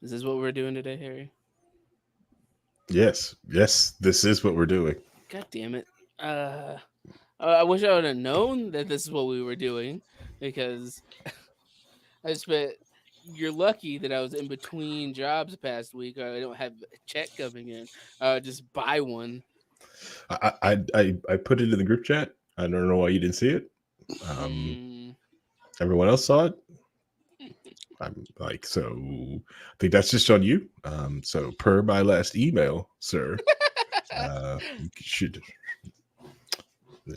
Is this what we're doing today, Harry? Yes, this is what we're doing. God damn it. Uh, I wish I would have known that this is what we were doing because I spent. You're lucky that I was in between jobs the past week. I don't have a check coming in. Just buy one. I put it in the group chat. I don't know why you didn't see it. Um, Hmm. Everyone else saw it. I'm like, so I think that's just on you. So per my last email, sir, you should.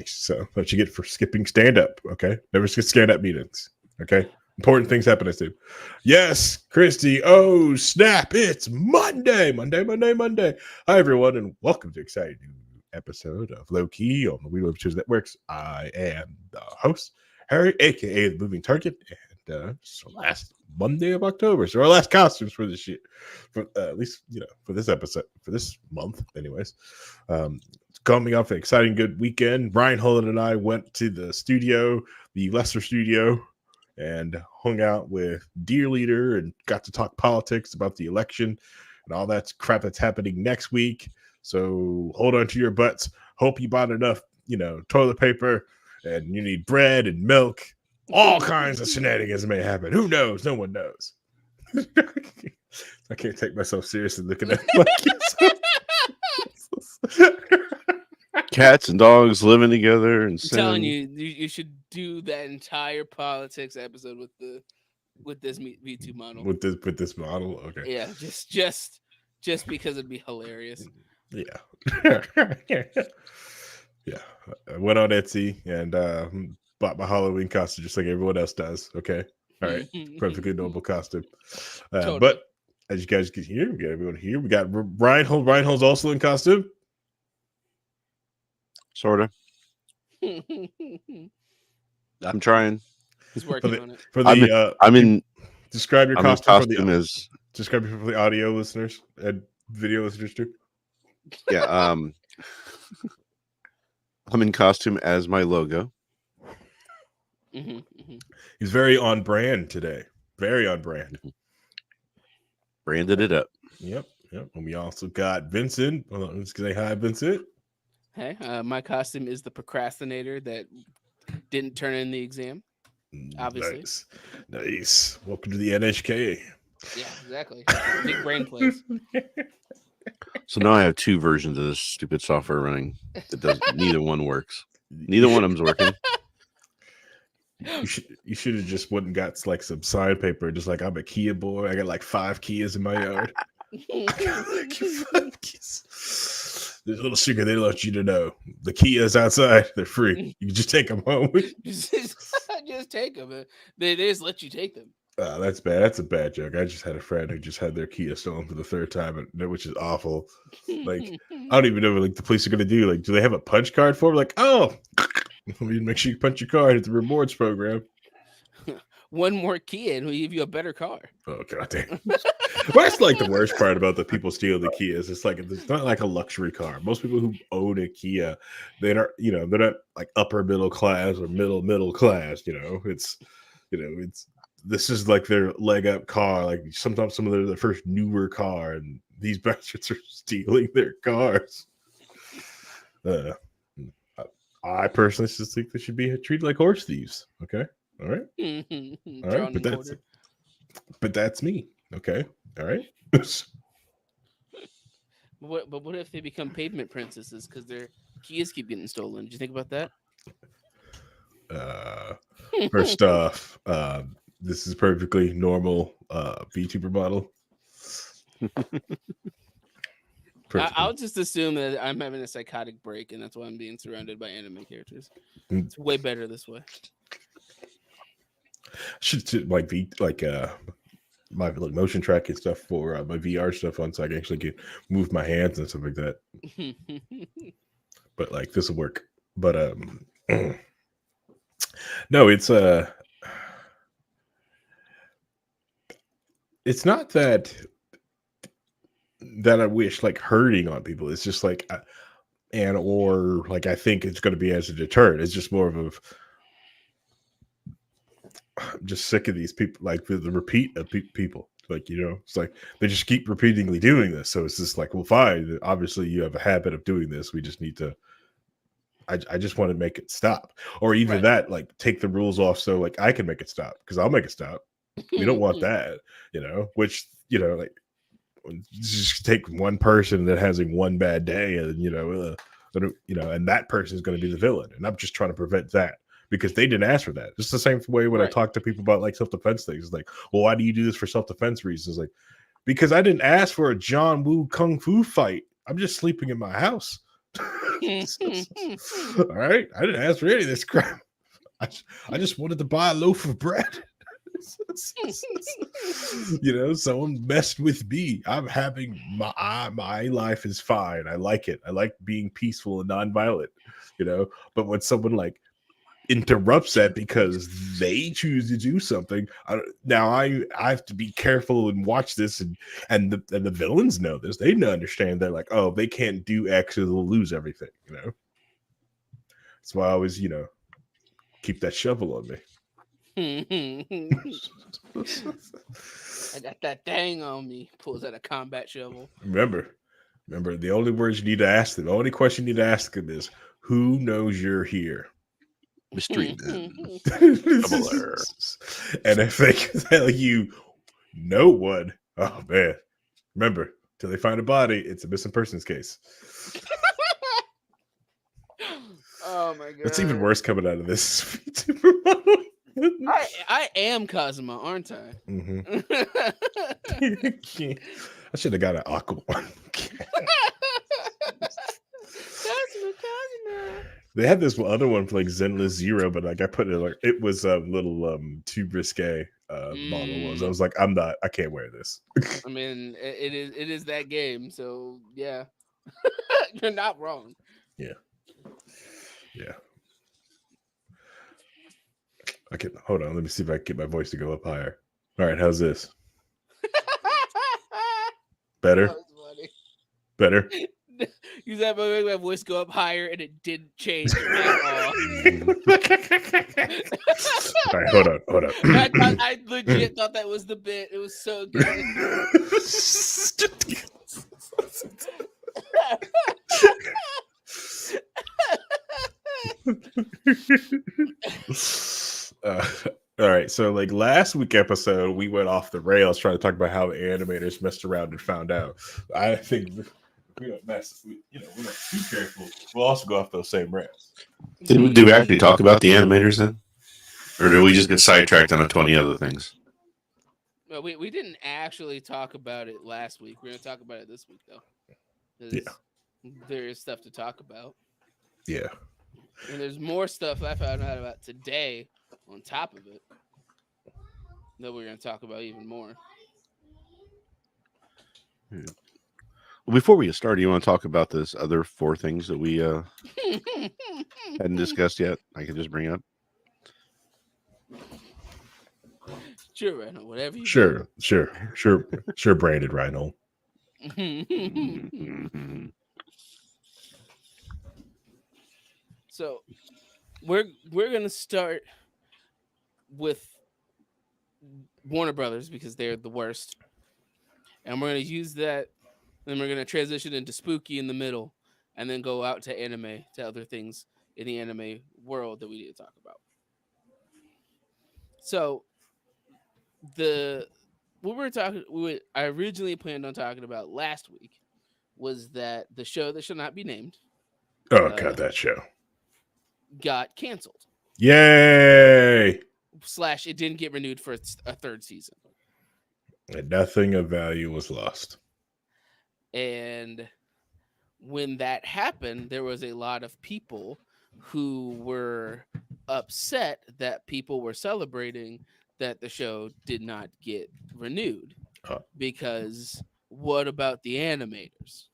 So what you get for skipping stand up? Okay, never skip stand up meetings. Okay, important things happen at 2. Yes, Christy. Oh snap! It's Monday. Hi everyone, and welcome to exciting new episode of Low Key on the We Live Choose Networks. I am the host, Harry, aka the Moving Target, and it's the last Monday of October, so our last costumes for this year, for at least for this episode, for this month, anyways. Coming off an exciting good weekend, Ryan Holland and I went to the studio, the Leicester studio, and hung out with Dear Leader and got to talk politics about the election and all that crap that's happening next week. So hold on to your butts. Hope you bought enough, toilet paper, and you need bread and milk. All kinds of shenanigans may happen. Who knows? No one knows. I can't take myself seriously looking at my kids. Cats and dogs living together and I'm telling sin. you should do that entire politics episode with this V2 model. with this model. Okay. Yeah, just because it'd be hilarious. Yeah. Yeah. I went on Etsy and bought my Halloween costume just like everyone else does. Okay. All right. Perfectly normal costume. Totally. But as you guys can hear, we got everyone here. We got Ryan Holt. Ryan Holt's also in costume. Sort of. I'm trying. He's working on it. For the I'm in. Describe your I'm in costume for costume the as describe it for the audio listeners and video listeners too. yeah. I'm in costume as my logo. He's very on brand today. Very on brand. Branded it up. Yep. And we also got Vincent. Let's say hi, Vincent. Hey, my costume is the procrastinator that didn't turn in the exam. Obviously. Nice. Welcome to the NHK. Yeah, exactly. Big brain plays. So now I have 2 versions of this stupid software running. That does neither one works. Neither one of them's working. You should have just went and got like some sign paper, just like I'm a Kia boy. I got like 5 Kias in my yard. There's a little secret they let you to know. The Kias outside, they're free. You can just take them home. just take them. They just let you take them. That's bad. That's a bad joke. I just had a friend who just had their Kia stolen for the 3rd time, which is awful. Like, I don't even know what the police are going to do. Like, do they have a punch card for them? Like, oh, make sure you punch your card at the rewards program. One more Kia and we give you a better car. Oh, goddamn. Well, that's like the worst part about the people stealing the Kias. It's like, it's not like a luxury car. Most people who own a Kia, they're not like upper middle class or middle class. This is like their leg up car. Like sometimes some of their first newer car, and these bastards are stealing their cars. I personally just think they should be treated like horse thieves. Okay, all right, all right. But that's me. Okay, all right. But what if they become pavement princesses because their Kias keep getting stolen? Did you think about that? First off, this is perfectly normal VTuber model. I'll just assume that I'm having a psychotic break, and that's why I'm being surrounded by anime characters. It's way better this way. Should my motion tracking stuff for my VR stuff on, so I can actually move my hands and stuff like that. But like this will work. But no, it's not that I wish like hurting on people. It's just like or like I think it's going to be as a deterrent. It's just more of I'm just sick of these people, like the repeat of people. Like, it's like they just keep repeatedly doing this. So it's just like, well, fine. Obviously, you have a habit of doing this. We just need to. I just want to make it stop, or either Right. that, like take the rules off so like I can make it stop because I'll make it stop. We don't want that, Which like just take one person that has a one bad day, and and that person is going to be the villain, and I'm just trying to prevent that because they didn't ask for that. It's the same way when I Right. talk to people about like self-defense things. It's like, well, why do you do this for self-defense reasons? Like, because I didn't ask for a John Woo kung fu fight. I'm just sleeping in my house. All right, I didn't ask for any of this crap. I just wanted to buy a loaf of bread. Someone messed with me. I'm having my life is fine. I like it. I like being peaceful and nonviolent. But when someone like interrupts that because they choose to do something, now I have to be careful and watch this, and the villains know this. They understand that like, oh, they can't do X or they'll lose everything. That's why I always keep that shovel on me. I got that thing on me. Pulls out a combat shovel. Remember, the only words you need to ask them, the only question you need to ask them is, who knows you're here? Mystery man. And Shoveler. if they can tell you no one, oh man, remember, till they find a body, it's a missing persons case. Oh my god. That's even worse coming out of this. I am Cosmo, aren't I? Mm-hmm. I should have got an aqua one. Cosmo. They had this other one for like Zenless Zero, but like I put it like it was a little too risque. Model was. I was like, I can't wear this. I mean, it is that game, so yeah, you're not wrong. Yeah. I can hold on. Let me see if I can get my voice to go up higher. All right, how's this? Better. That was funny. Better. You said my voice go up higher, and it didn't change at all. All right, hold on. I legit thought that was the bit. It was so good. All right, so like last week episode, we went off the rails trying to talk about how animators messed around and found out. I think if we don't mess, we're not too careful. We'll also go off those same rails. Did we actually talk about the animators then? Or did we just get sidetracked on 20 other things? Well, we didn't actually talk about it last week. We're going to talk about it this week, though. Yeah. There is stuff to talk about. Yeah. And there's more stuff I found out about today on top of it that we're going to talk about even more. Well, before we get started, you want to talk about this other 4 things that we hadn't discussed yet? I can just bring up. Sure, Randall, whatever you Sure, branded Rhino. So we're gonna start with Warner Brothers because they're the worst, and we're gonna use that. Then we're gonna transition into spooky in the middle, and then go out to anime, to other things in the anime world that we need to talk about. So I originally planned on talking about last week was that the show that shall not be named. Oh god, that show got canceled. Yay! / it didn't get renewed for a 3rd season. And nothing of value was lost. And when that happened, there was a lot of people who were upset that people were celebrating that the show did not get renewed. Because what about the animators?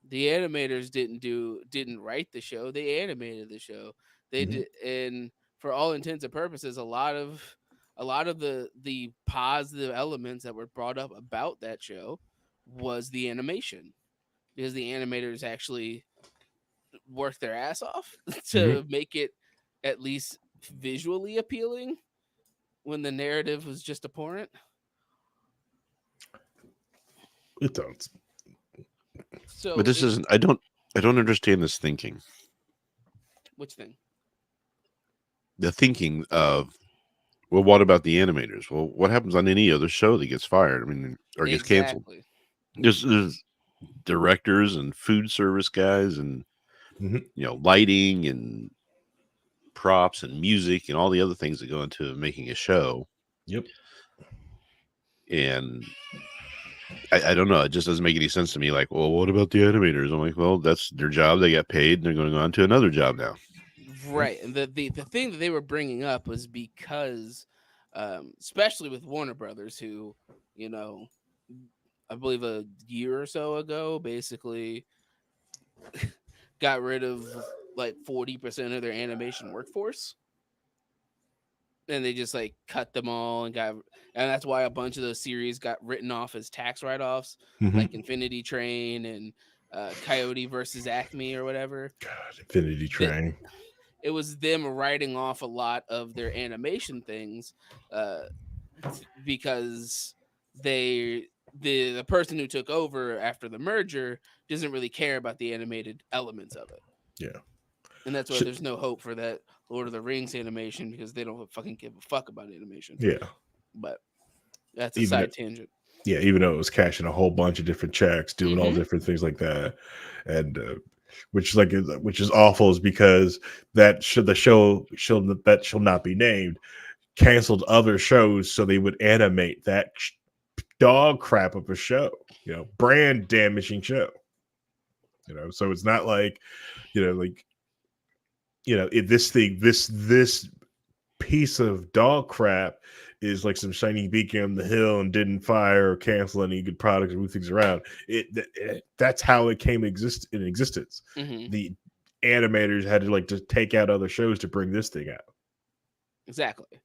The animators didn't write the show. They animated the show. They did, and for all intents and purposes, a lot of the positive elements that were brought up about that show was the animation, because the animators actually worked their ass off to make it at least visually appealing when the narrative was just abhorrent. It don't. But So this it's isn't. I don't understand this thinking. which thing? The thinking of, well, what about the animators? Well, what happens on any other show that gets fired? I mean, or gets canceled? Exactly. There's directors and food service guys and Mhm. lighting and props and music and all the other things that go into making a show. Yep. And I don't know. It just doesn't make any sense to me. Like, well, what about the animators? I'm like, well, that's their job. They got paid. And they're going on to another job now. Yep. Right. And the thing that they were bringing up was because, especially with Warner Brothers, who, you know, I believe a year or so ago, basically got rid of like 40% of their animation workforce. And they just like cut them all and that's why a bunch of those series got written off as tax write-offs, Hmm. like Infinity Train and Coyote versus Acme or whatever. God, Infinity That Train. it was them writing off a lot of their animation things, uh, because the person who took over after the merger doesn't really care about the animated elements of it, Yeah. and that's why Sh- there's no hope for that Lord of the Rings animation because they don't fucking give a fuck about animation. Yeah. But that's a Even side tangent. yeah, even though it was cashing a whole bunch of different checks, doing all Hmm. different things like that, and which is like which is awful, is because that should the show that shall not be named canceled other shows so they would animate that dog crap of a show, brand damaging show, So it's not like, like this thing, this piece of dog crap is like some shiny beacon on the hill and didn't fire or cancel any good products or move things around. That's how it came in existence. Hmm. The animators had to like just take out other shows to bring this thing out. Exactly.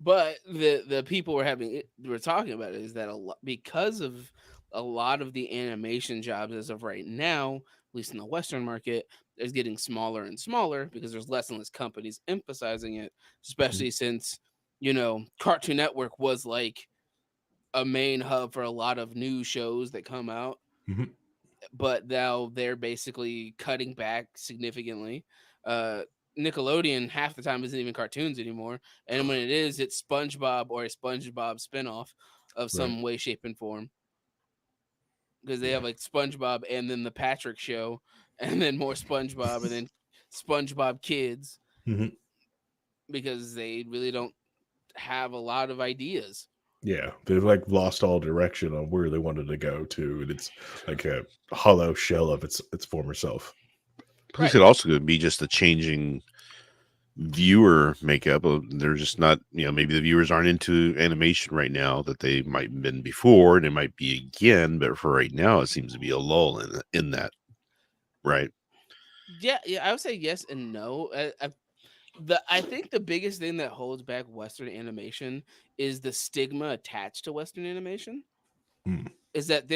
But the people we're talking about is that a lot because of a lot of the animation jobs as of right now, at least in the Western market, is getting smaller and smaller because there's less and less companies emphasizing it, especially since Cartoon Network was like a main hub for a lot of new shows that come out, Mm-hmm. but now they're basically cutting back significantly. Uh, Nickelodeon half the time isn't even cartoons anymore, and when it is, it's SpongeBob or a SpongeBob spinoff of Right. some way, shape, and form. Because they Yeah. have like SpongeBob and then the Patrick Show, and then more SpongeBob, and then SpongeBob Kids, Mm-hmm. because they really don't have a lot of ideas. Yeah, they've like lost all direction on where they wanted to go to, and it's like a hollow shell of its former self. Plus, Right. it also could be just the changing viewer makeup. They're just not, maybe the viewers aren't into animation right now that they might have been before, and it might be again. But for right now, it seems to be a lull in that, right? Yeah, yeah, I would say yes and no. I think the biggest thing that holds back Western animation is the stigma attached to Western animation. Hmm. Is that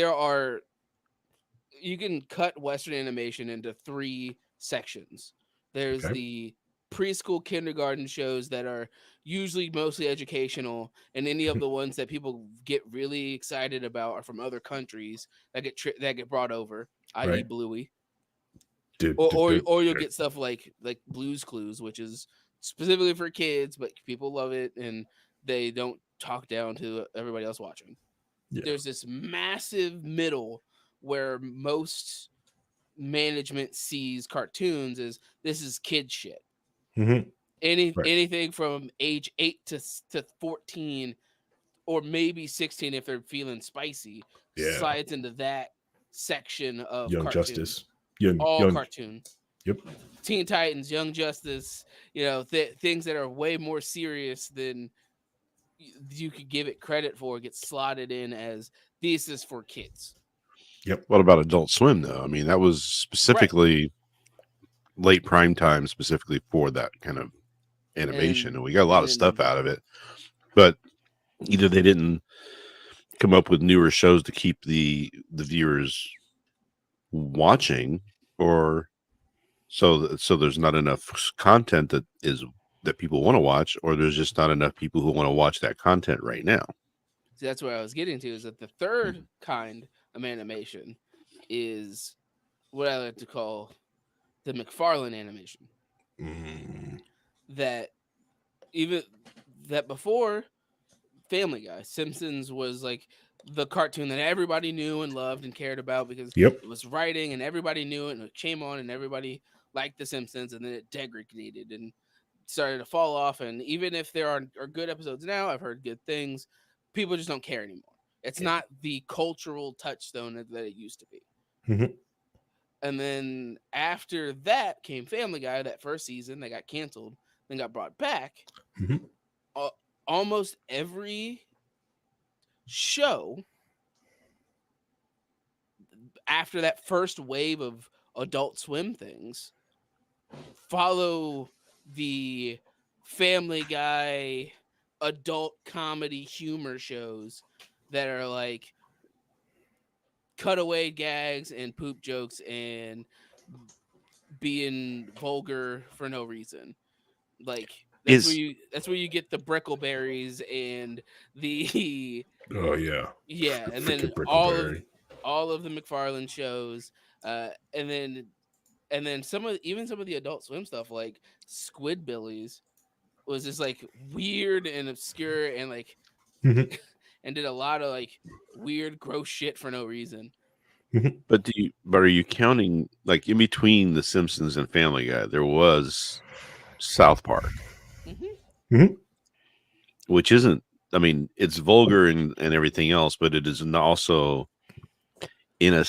you can cut Western animation into three sections. There's Okay. the preschool, kindergarten shows that are usually mostly educational, and any of the ones that people get really excited about are from other countries that get brought over, i.e., Right. Bluey. Dude, or dude, or dude. or you'll get stuff like Blues Clues, which is specifically for kids, but people love it and they don't talk down to everybody else watching. Yeah. There's this massive middle where most management sees cartoons as this is kid shit. Hmm. Right. Anything from age 8 to 14, or maybe 16 if they're feeling spicy, Yeah. slides into that section of Young cartoon. Justice. Young. All cartoon. Yep. Teen Titans, Young Justice, things that are way more serious than you could give it credit for get slotted in as this is for kids. Yep. What about Adult Swim though? I mean, that was Right. specifically late prime time, specifically for that kind of animation, And and we got a lot and of stuff then out of it. But either they didn't come up with newer shows to keep the viewers watching, or so there's not enough content that people want to watch, or there's just not enough people who want to watch that content right now. see, that's what I was getting to is that the third kind of animation is what I like to call the McFarlane animation. Mm. That even that before Family Guy, Simpsons was like the cartoon that everybody knew and loved and cared about because Yep. it was writing and everybody knew it and it came on and everybody liked the Simpsons, and then it degraded and started to fall off. And even if there are good episodes now, I've heard good things, people just don't care anymore. It's not the cultural touchstone that it used to be. Mhm. And then after that came Family Guy, that first season that got canceled, then got brought back. Mhm. Almost every show after that first wave of Adult Swim things follow the Family Guy adult comedy humor shows that are like cutaway gags and poop jokes and being vulgar for no reason. Like Is that's where you get the Brickleberries and the Oh yeah. yeah, and then Freaking Brickleberry. all of the McFarlane shows, and then some of the Adult Swim stuff like Squidbillies was just like weird and obscure and like Mhm. and did a lot of like weird gross shit for no reason. Mhm. but are you counting like in between The Simpsons and Family Guy? There was South Park, Hmm. Mhm. which isn't. I mean, it's vulgar and everything else, but it is also in a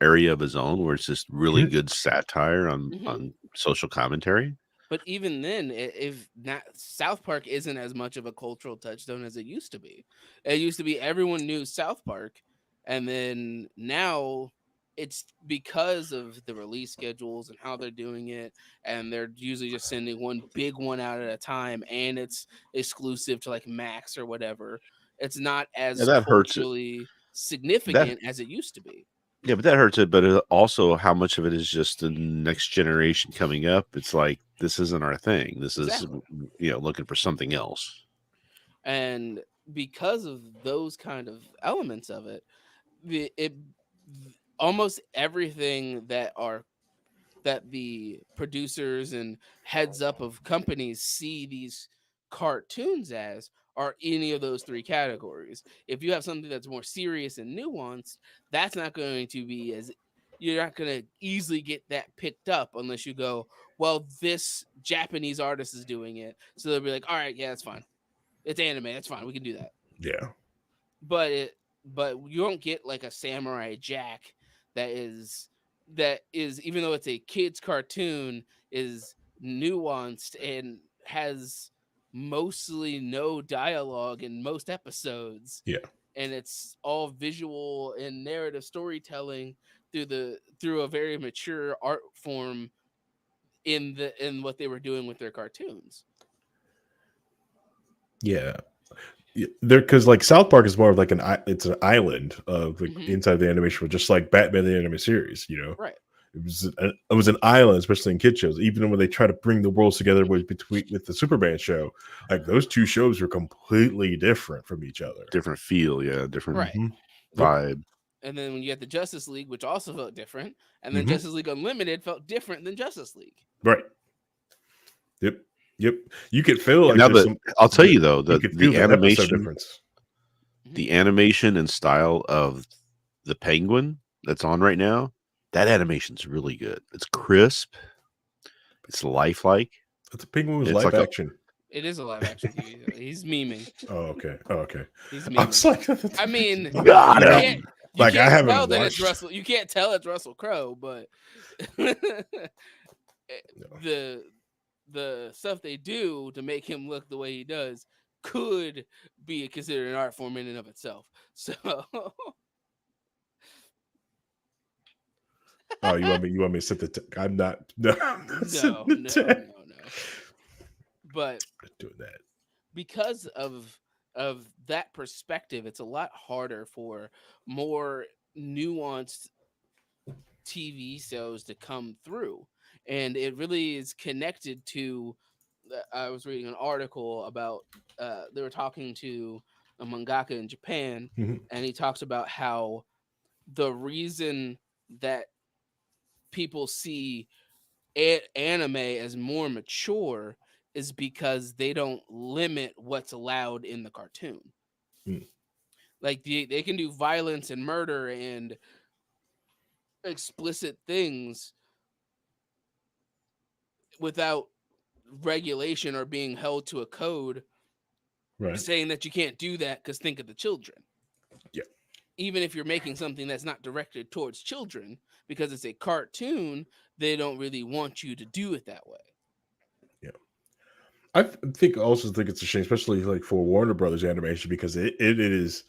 area of his own where it's just really Mhm. good satire Hmm. on social commentary. But even then, if not, South Park isn't as much of a cultural touchstone as it used to be. It used to be everyone knew South Park, and then now it's because of the release schedules and how they're doing it, and they're usually just sending one big one out at a time, and it's exclusive to like Max or whatever. It's not Yeah, as that hurts it. culturally That significant as it used to be. Yeah, but that hurts it. But also, how much of it is just the next generation coming up? It's like this isn't our thing. This is Exactly. looking for something else. And because of those kind of elements of it, it almost everything that the producers and heads up of companies see these cartoons as are any of those three categories. If you have something that's more serious and nuanced, that's not going to be as you're not going to easily get that picked up unless you go, well, this Japanese artist is doing it. So they'll be like, all right, yeah, that's fine. It's anime. That's fine. We can do that. Yeah. But you don't get like a Samurai Jack that is even though it's a kids cartoon is nuanced and has mostly no dialogue in most episodes, Yeah. and it's all visual and narrative storytelling through a very mature art form in what they were doing with their cartoons. Yeah. There, because like South Park is more of like it's an island of like Hmm. inside the animation world, just like Batman the Animated Series. Right. It was an island, especially in kid shows. Even when they try to bring the worlds together with the Superman show, like those two shows are completely different from each other. Different feel, yeah, different Right. Hmm. Yep. vibe. And then when you had the Justice League, which also felt different, and then Hmm. Justice League Unlimited felt different than Justice League. Right. Yep. Yep. You could feel And like now, there's but some. I'll tell you though You that could feel that episode difference. Mhm. the animation and style of the Penguin that's on right now, that animation's really good. It's crisp. It's lifelike. It's a Penguin was It's live like a action. It is a live action TV. He's memeing. Oh, okay. Oh, okay. He's I was memeing. like, I mean, got you like, can't him. you like I can't haven't tell that it's watched. Russell. You can't tell it's Russell Crowe, but No. the the stuff they do to make him look the way he does could be considered an art form in and of itself. So Oh, you want me to set the? I'm not. No, I'm not setting no, the no, tag. no, no. But Doing that. because of that perspective, it's a lot harder for more nuanced TV shows to come through, and it really is connected to. I was reading an article about they were talking to a mangaka in Japan, Mhm. and he talks about how the reason that people see anime as more mature is because they don't limit what's allowed in the cartoon. Mm, Like they can do violence and murder and explicit things without regulation or being held to a code right. saying that you can't do that because think of the children. Yeah. Even if you're making something that's not directed towards children, because it's a cartoon, they don't really want you to do it that way. Yeah. I think it's a shame, especially like for Warner Brothers animation, because it is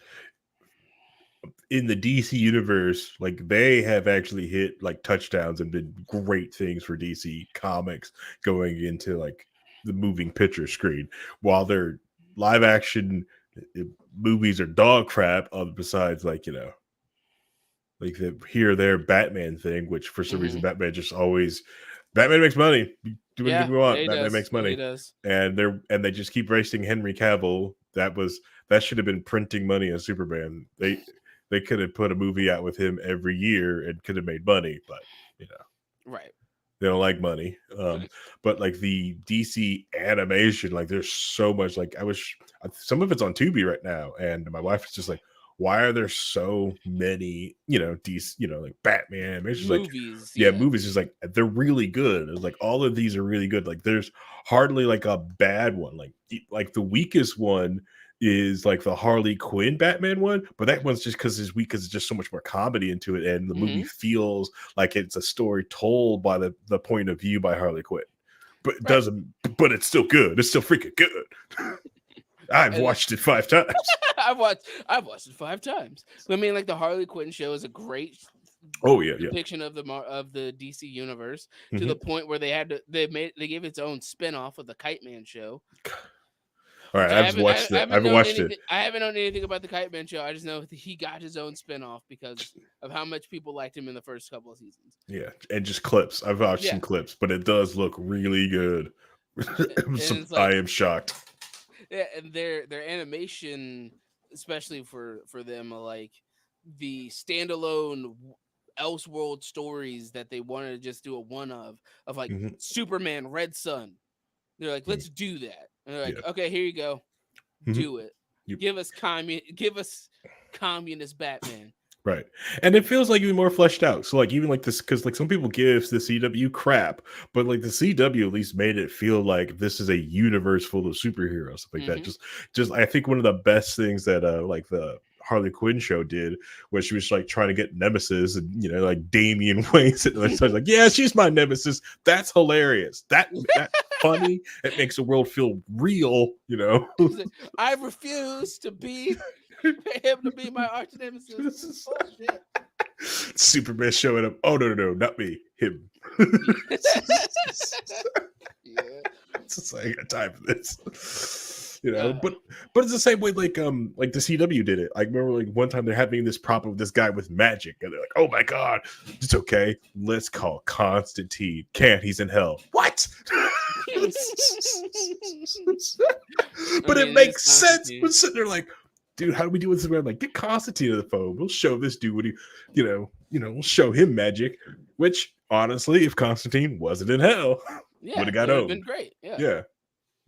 in the DC universe, like they have actually hit like touchdowns and been great things for DC comics going into like the moving picture screen, while their live action uh, movies are dog crap. Besides, like like the here or there Batman thing, which for some reason Hmm. Batman makes money. Do anything Yeah, we yeah, want. he Batman does. makes Yeah, he money, does. and they just keep wasting Henry Cavill. That should have been printing money as Superman. They could have put a movie out with him every year and could have made money, but you know Right. they don't like money. But like the DC animation, like there's so much. Like some of it's on Tubi right now, and my wife is just like, "Why are there so many? DC, like Batman." It's just like, Movies, yeah, yeah. movies. Just like they're really good. It's like all of these are really good. Like there's hardly like a bad one. Like the weakest one is like the Harley Quinn Batman one, but that one's just because it's weak because it's just so much more comedy into it, and the movie Hmm. feels like it's a story told by the point of view by Harley Quinn. But it Right. doesn't but it's still good. It's still freaking good. I've And watched it 5 times. I've watched it 5 times. I mean, like the Harley Quinn show is a great Oh yeah, yeah. depiction of the DC universe to the Mhm. point where they gave its own spin-off of the Kite Man show, All which right, I I haven't haven't known watched it. anything. I haven't known anything about the Kite Man show. I just know that he got his own spin-off because of how much people liked him in the first couple of seasons. Yeah, and just clips. I've watched Yeah, some clips, but it does look really good. and it's I like am shocked. yeah, and their animation, especially for them, are like the standalone Elseworld stories that they wanted to just do a one of like Mhm. Superman, Red Sun. They're like, Mhm. let's do that, and they're like, Yeah. okay, here you go, Mhm. do it. You Give us communist Batman. Right. And it feels like even more fleshed out. So like even like this, because like some people give the CW crap, but like the CW at least made it feel like this is a universe full of superheroes, stuff like that. Hmm. Just I think one of the best things that like the Harley Quinn show did was she was like trying to get Nemesis, and like Damian Wayne sitting there, so I was like, yeah, she's my Nemesis. That's hilarious. That funny. It makes the world feel real. He's like, I refuse to be him to be my arch nemesis. Oh shit. Superman showing up. Oh no, not me, him. Yeah. Yeah. It's just like I got time for this. Uh, But it's the same way like the CW did it. I remember like one time they're having this problem with this guy with magic, and they're like, "Oh my god, it's okay. Let's call Constantine. Can't, he's in hell." What? I But it mean, it is makes sense. Constantine. But sitting there like, dude, how do we do this? I'm like, get Constantine to the phone. We'll show this dude what we'll show him magic. Which honestly, if Constantine wasn't in hell, would Yeah, have it got would have been owned. great. Yeah, Yeah.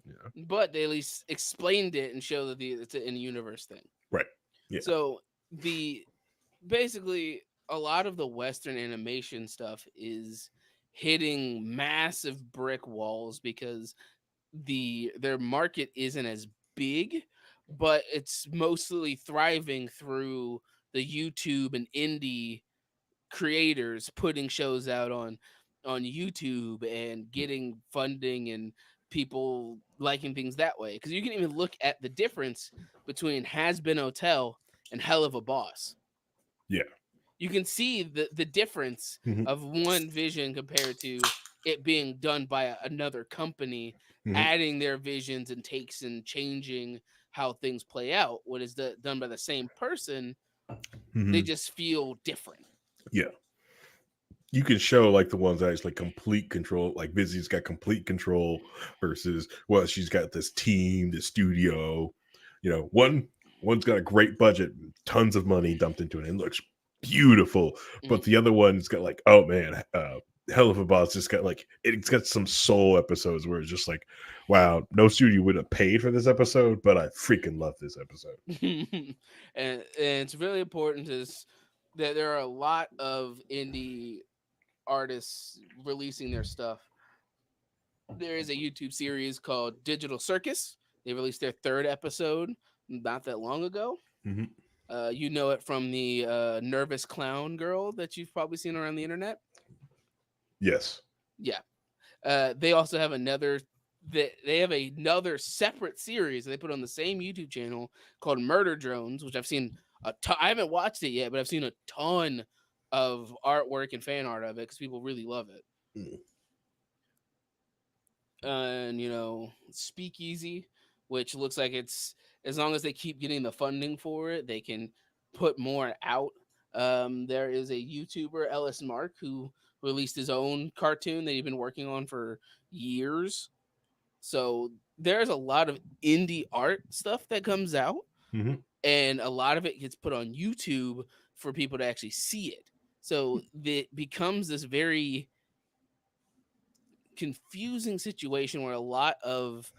Yeah. but they at least explained it and showed that it's an in universe thing. Right. Yeah. So the basically a lot of the Western animation stuff is hitting massive brick walls because their market isn't as big, but it's mostly thriving through the YouTube and indie creators putting shows out on YouTube and getting funding and people liking things that way. Because you can even look at the difference between Has Been Hotel and Hell of a Boss. Yeah. You can see the difference Hmm. of one vision compared to it being done by another company, Hmm. adding their visions and takes and changing how things play out. What is done by the same person, they Hmm. just feel different. Yeah. You can show like the ones that is like complete control, like Busy's got complete control versus well, she's got this team, this studio. One's got a great budget, tons of money dumped into it, and looks beautiful. But Mhm. the other one's got like, oh man, Hell of a Boss just got like it's got some soul episodes where it's just like, wow, no studio would have paid for this episode, but I freaking love this episode. And it's really important that there are a lot of indie artists releasing their stuff. There is a YouTube series called Digital Circus. They released their third episode not that long ago. Hmm. You know it from the nervous clown girl that you've probably seen around the internet. Yes. Yeah. They also have they have another separate series that they put on the same YouTube channel called Murder Drones, which I've seen a ton. I haven't watched it yet, but I've seen a ton of artwork and fan art of it because people really love it. Mm. And Speakeasy, which looks like it's as long as they keep getting the funding for it, they can put more out. There is a YouTuber, Ellis Mark, who released his own cartoon that he's been working on for years. So there's a lot of indie art stuff that comes out, Hmm. and a lot of it gets put on YouTube for people to actually see it. So it becomes this very confusing situation where a lot of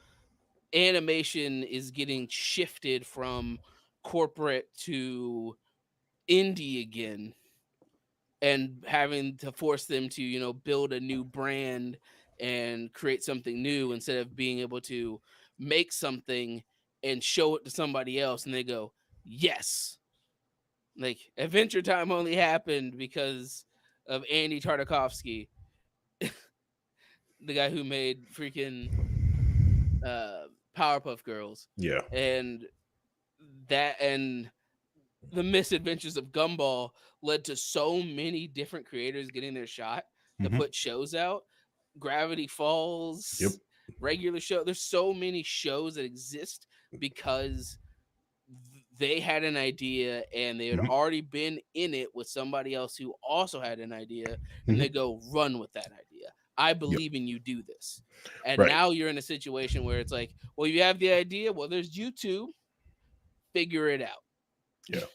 animation is getting shifted from corporate to indie again, and having to force them to build a new brand and create something new instead of being able to make something and show it to somebody else and they go yes. Like Adventure Time only happened because of Andy Tartakovsky, the guy who made freaking uh Powerpuff Girls, Yeah. and and the misadventures of Gumball led to so many different creators getting their shot to Hmm. put shows out. Gravity Yep. Falls, regular show. There's so many shows that exist because they had an idea and they had Hmm. already been in it with somebody else who also had an idea, and Hmm. they go run with that idea. I Yep. believe in you, do this. And Right. now you're in a situation where it's like, well, you have the idea, well, there's YouTube, figure it out. Yeah.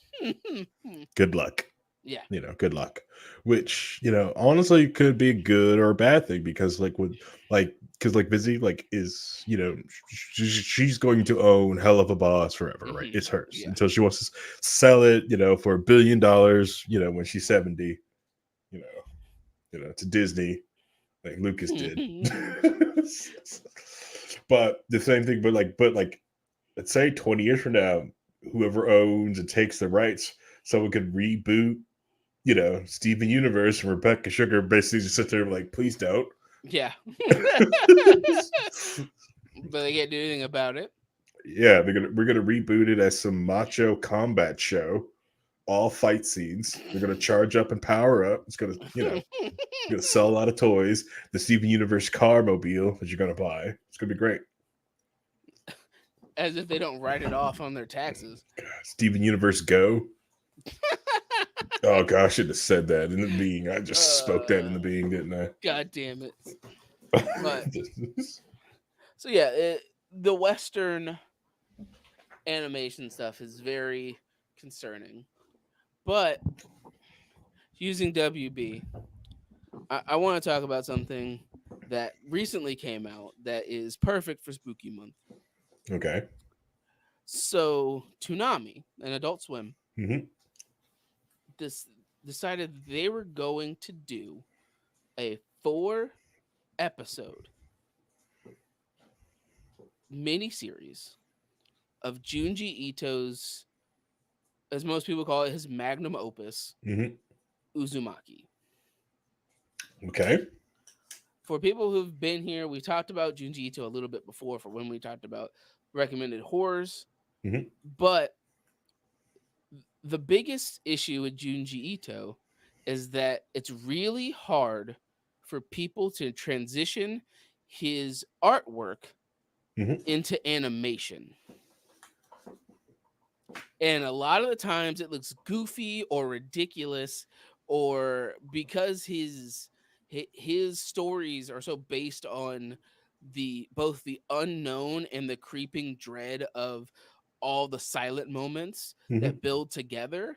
Good luck. Yeah. Good luck. Which, honestly could be a good or a bad thing because like with because like Busy like is, she's going to own Hell of a Boss forever, right? Hmm. It's hers Yeah. until she wants to sell it, for $1 billion, when she's 70, you know, to Disney, like Lucas did. But the same thing, but let's say 20 years from now, whoever owns and takes the rights, someone could reboot, Steven Universe, and Rebecca Sugar basically just sit there like, please don't. Yeah. But they can't do anything about it. Yeah, we're gonna reboot it as some macho combat show, all fight scenes. They're gonna charge up and power up. It's gonna, gonna sell a lot of toys. The Steven Universe car mobile that you're gonna buy. It's gonna be great. As if they don't write it off on their taxes. Steven Universe Go. Oh gosh, I should have said that in the being. I just spoke that in the being, didn't I? God damn it. But so yeah, the Western animation stuff is very concerning. But using WB, I want to talk about something that recently came out that is perfect for Spooky Month. Okay. So Toonami and Adult Swim Hmm. this decided they were going to do a 4 episode miniseries of Junji Ito's, as most people call it, his magnum opus, Hmm. Uzumaki. Okay. For people who've been here, we talked about Junji Ito a little bit before for when we talked about recommended horrors, Hmm. but the biggest issue with Junji Ito is that it's really hard for people to transition his artwork Hmm. into animation. And a lot of the times it looks goofy or ridiculous, or because his stories are so based on the both the unknown and the creeping dread of all the silent moments Hmm. that build together.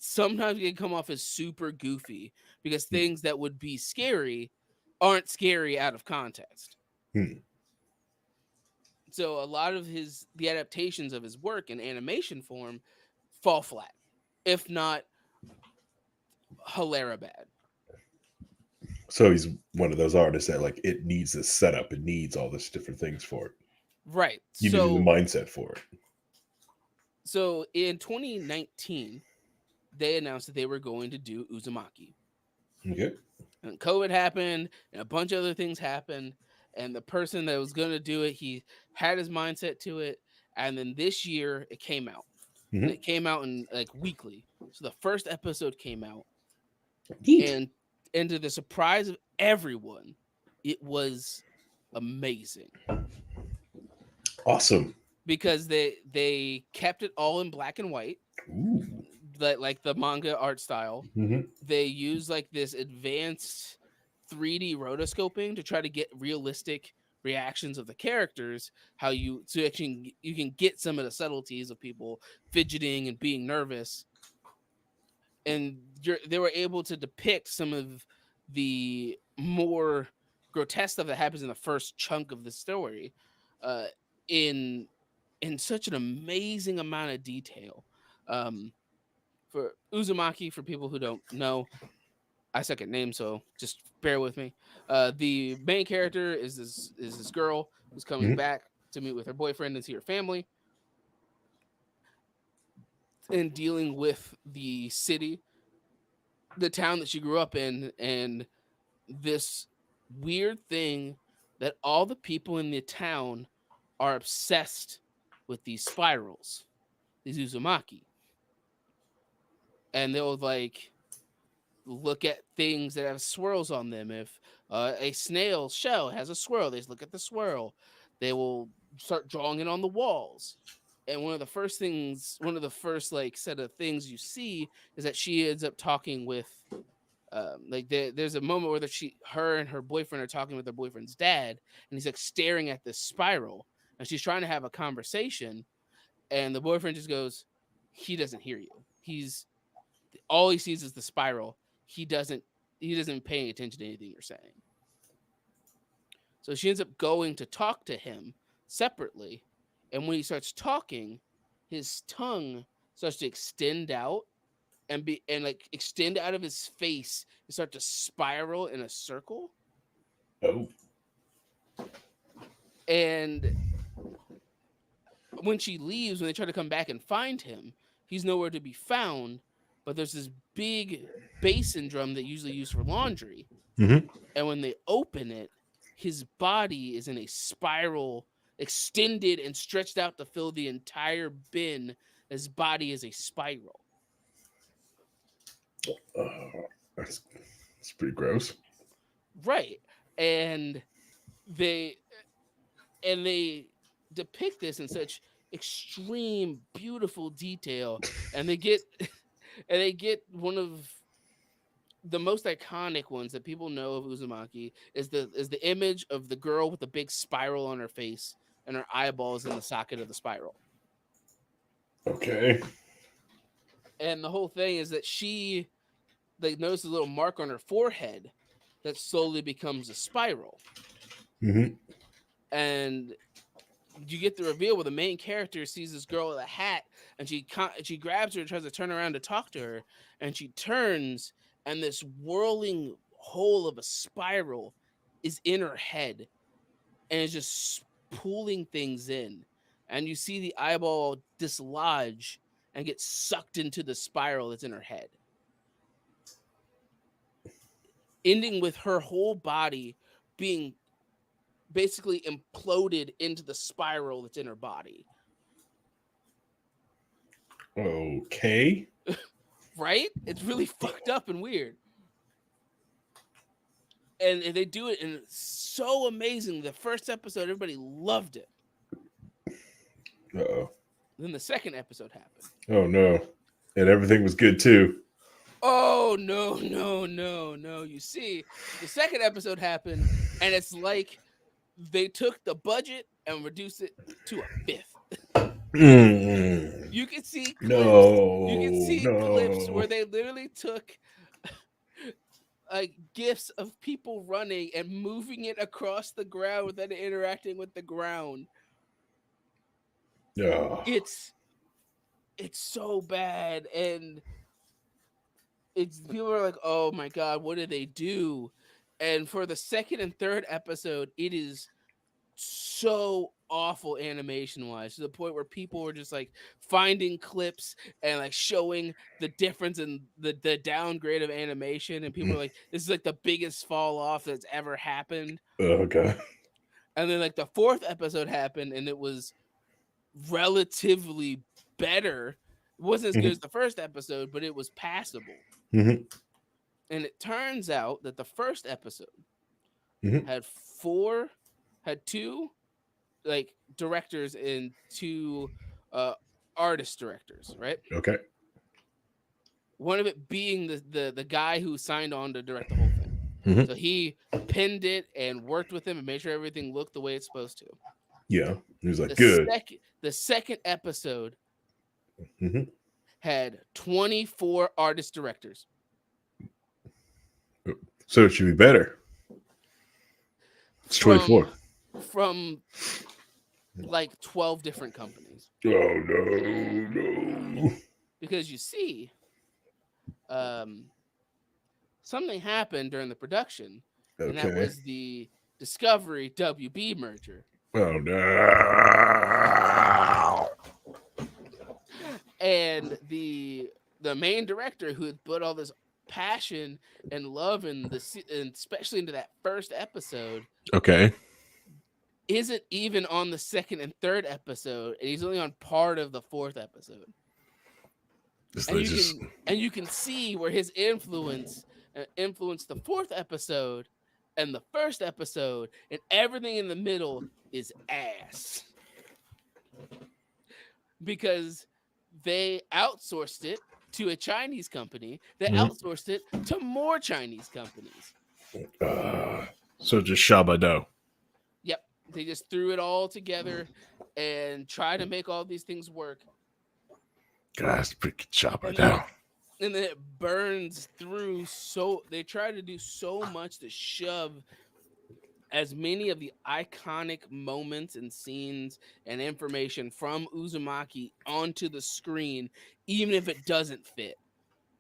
sometimes it can come off as super goofy because things that would be scary aren't scary out of context. Hmm. So a lot of the adaptations of his work in animation form fall flat, if not hilarious bad. So he's one of those artists that like it needs this setup, it needs all this different things for it. Right. You need the So mindset for it. so in 2019, they announced that they were going to do Uzumaki. Okay. And COVID happened, and a bunch of other things happened. And the person that was going to do it, he had his mindset to it. And then this year, it came out. And Mm-hmm. it came out in like weekly. So the first episode came out, Neat. and to the surprise of everyone, it was amazing Awesome. because they kept it all in black and white, Ooh. like the manga art style. Mm-hmm. They use like this advanced 3D rotoscoping to try to get realistic reactions of the characters, how you can get some of the subtleties of people fidgeting and being nervous, and they were able to depict some of the more grotesque stuff that happens in the first chunk of the story uh, in such an amazing amount of detail. Um, for Uzumaki, for people who don't know, I suck at names, so just bear with me. The main character is this girl who's coming Mm-hmm. back to meet with her boyfriend and see her family, and dealing with the city, the town that she grew up in, and this weird thing that all the people in the town are obsessed with these spirals, these Uzumaki, and they'll like look at things that have swirls on them. If a snail shell has a swirl, they just look at the swirl. They will start drawing it on the walls. And one of the first like set of things you see is that she ends up talking with, there's a moment where her and her boyfriend are talking with her boyfriend's dad, and he's like staring at this spiral, and she's trying to have a conversation, and the boyfriend just goes, "He doesn't hear you. He's all he sees is the spiral. He doesn't pay attention to anything you're saying." So she ends up going to talk to him separately, and when he starts talking, his tongue starts to extend out and like extend out of his face and start to spiral in a circle. Oh. And when she leaves, when they try to come back and find him, he's nowhere to be found. But there's this big basin drum that usually used for laundry, Mm-hmm. and when they open it, his body is in a spiral, extended and stretched out to fill the entire bin. His body is a spiral. That's pretty gross. Right. And they they depict this in such extreme beautiful detail, and they get one of the most iconic ones that people know of Uzumaki is the image of the girl with the big spiral on her face and her eyeballs in the socket of the spiral. Okay. And the whole thing is that she like notices a little mark on her forehead that slowly becomes a spiral. Mm-hmm. And you get the reveal where the main character sees this girl with a hat, and she grabs her and tries to turn around to talk to her, and she turns, and this whirling hole of a spiral is in her head, and is just pulling things in, and you see the eyeball dislodge and get sucked into the spiral that's in her head, ending with her whole body being basically imploded into the spiral that's in her body. Okay. Right? It's really fucked up and weird. And they do it, and it's so amazing. The first episode, everybody loved it. Uh-oh. Then the second episode happened. Oh no. And everything was good too. Oh, no, no, no, no. You see, the second episode happened, and it's like they took the budget and reduced it to a fifth. You can see clips. You can No, see clips no. where they literally took gifs of people running and moving it across the ground without it interacting with the ground. Oh, It's it's so bad, and it's people are like, "Oh my god, what did they do?" And for the second and third episode, it is so awful animation wise, to the point where people were just like finding clips and like showing the difference in the downgrade of animation, and people mm, are like, this is like the biggest fall off that's ever happened. okay. And then like the fourth episode happened, and it was relatively better. It wasn't as good Hmm. as the first episode, but it was passable. Hmm. And it turns out that the first episode Hmm. had had two like directors and two uh artist directors, right? Okay. One of it being the guy who signed on to direct the whole thing. Hmm. So he pinned it and worked with him and made sure everything looked the way it's supposed to. Yeah. He was like, The good. second episode Hmm. had 24 artist directors So it should be better. It's from 24. from like 12 different companies. Oh, no, no. Because you see, um something happened during the production, and that Okay. was the Discovery WB merger. Oh, no. And the main director who had put all this passion and love in and especially into that first episode Okay. isn't even on the second and third episode, and he's only on part of the fourth episode. Just, And they just, you can see where his influence influenced the fourth episode and the first episode, and everything in the middle is ass because they outsourced it to a Chinese company that Mhm. outsourced it to more Chinese companies. So just Shabado. Yep, they just threw it all together and tried to make all these things work, Guys, freaking and then Shabado. it burns through. So they try to do so much to shove as many of the iconic moments and scenes and information from Uzumaki onto the screen, even if it doesn't fit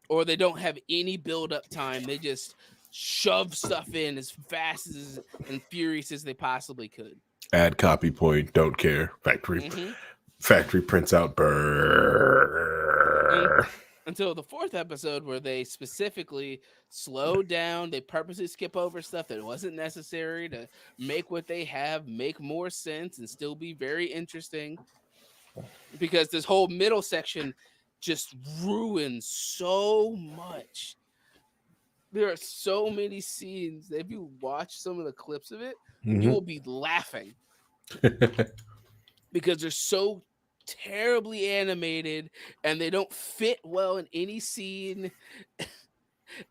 or they don't have any build up time. They just shove stuff in as fast as and furious as they possibly could. Add copy point. Don't care. Mm-hmm. Factory prints out. And Burr. until the fourth episode, where they specifically slow down, they purposely skip over stuff that wasn't necessary to make what they have make more sense and still be very interesting. Because this whole middle section just ruins so much. There are so many scenes that if you watch some of the clips of it, you Mhm. will be laughing because they're so terribly animated and they don't fit well in any scene,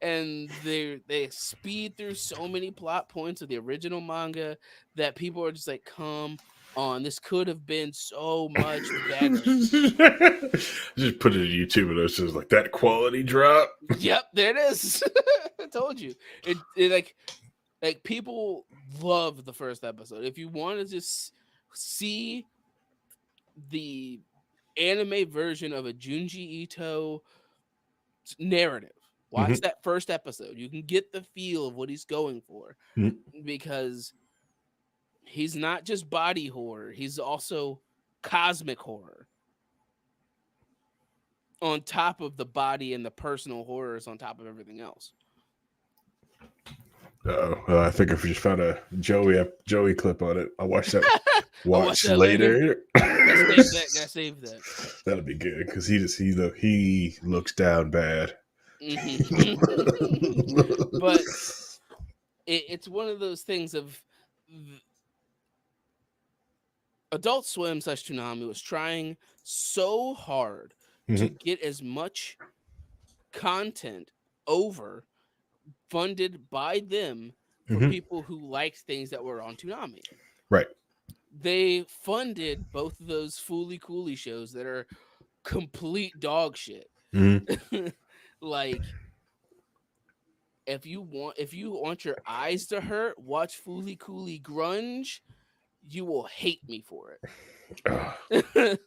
and they speed through so many plot points of the original manga that people are just like, come on, this could have been so much better. Just put it in YouTube and it's just like that quality drop. Yep, there it is. I told you. It like people love the first episode. If you want to just see the anime version of a Junji Ito narrative, watch Mhm. that first episode. You can get the feel of what he's going for, Mhm. because he's not just body horror, he's also cosmic horror on top of the body and the personal horrors on top of everything else. I think I just found a Joey clip on it. I'll watch that. I'll Watch watch that later. later. Gotta save that. Gotta save that. That'll be good because he looks down bad. Mhm. But it's one of those things of Adult Swim / Toonami was trying so hard to Mhm. get as much content over funded by them for Mhm. people who liked things that were on Toonami. Right. They funded both of those Fooly Cooly shows that are complete dog shit. Mhm. Like if you want your eyes to hurt, watch Fooly Cooley Grunge. You will hate me for Ah, it.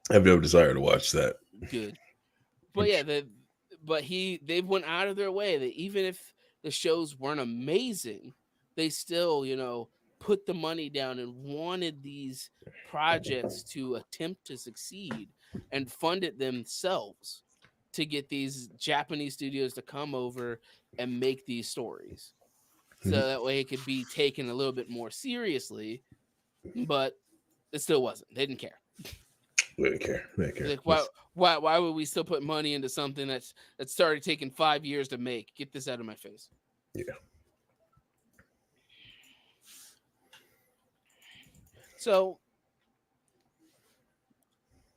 I have no desire to watch that. Good. But yeah, they've went out of their way that even if the shows weren't amazing, they still, put the money down and wanted these projects to attempt to succeed and fund it themselves to get these Japanese studios to come over and make these stories. Mhm. So that way it could be taken a little bit more seriously, but it still wasn't. They didn't care. They didn't care. They didn't care. Like why would we still put money into something that started taking 5 years to make? Get this out of my face. Yeah. So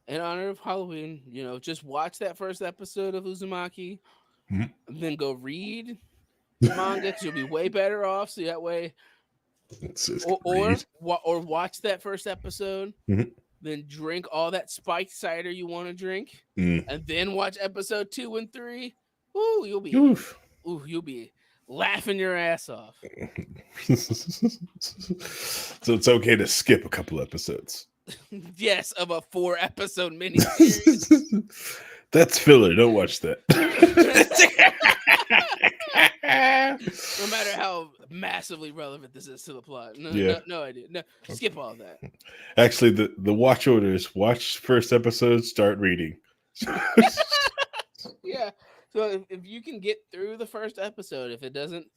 in honor of Halloween, just watch that first episode of Uzumaki, Mhm. and then go read the manga because you'll be way better off. So that way, It's just or read. watch that first episode, Mhm. then drink all that spiked cider you want to drink, Mm. and then watch episode 2 and 3. Ooh, Oof. you'll be laughing your ass off. So it's okay to skip a couple episodes. Yes, of a 4 episode miniseries. That's filler. Don't watch that. No matter how massively relevant this is to the plot. No, Yeah. no idea. No, skip all that. Actually, the watch order is watch first episode, start reading. Yeah. So if you can get through the first episode, if it doesn't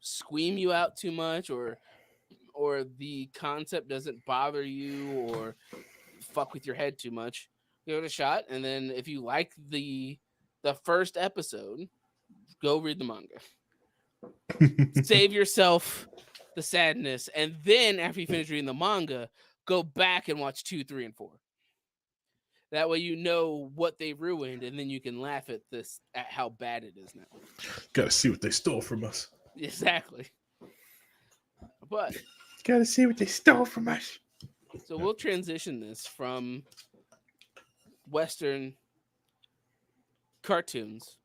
squeam you out too much, or the concept doesn't bother you or fuck with your head too much, give it a shot. And then if you like the first episode, go read the manga. Save yourself the sadness, and then after you finish reading the manga, go back and watch 2, 3, and 4. That way you know what they ruined, and then you can laugh at how bad it is now. Gotta see what they stole from us. Exactly. But Gotta see what they stole from us. so we'll transition this from Western cartoons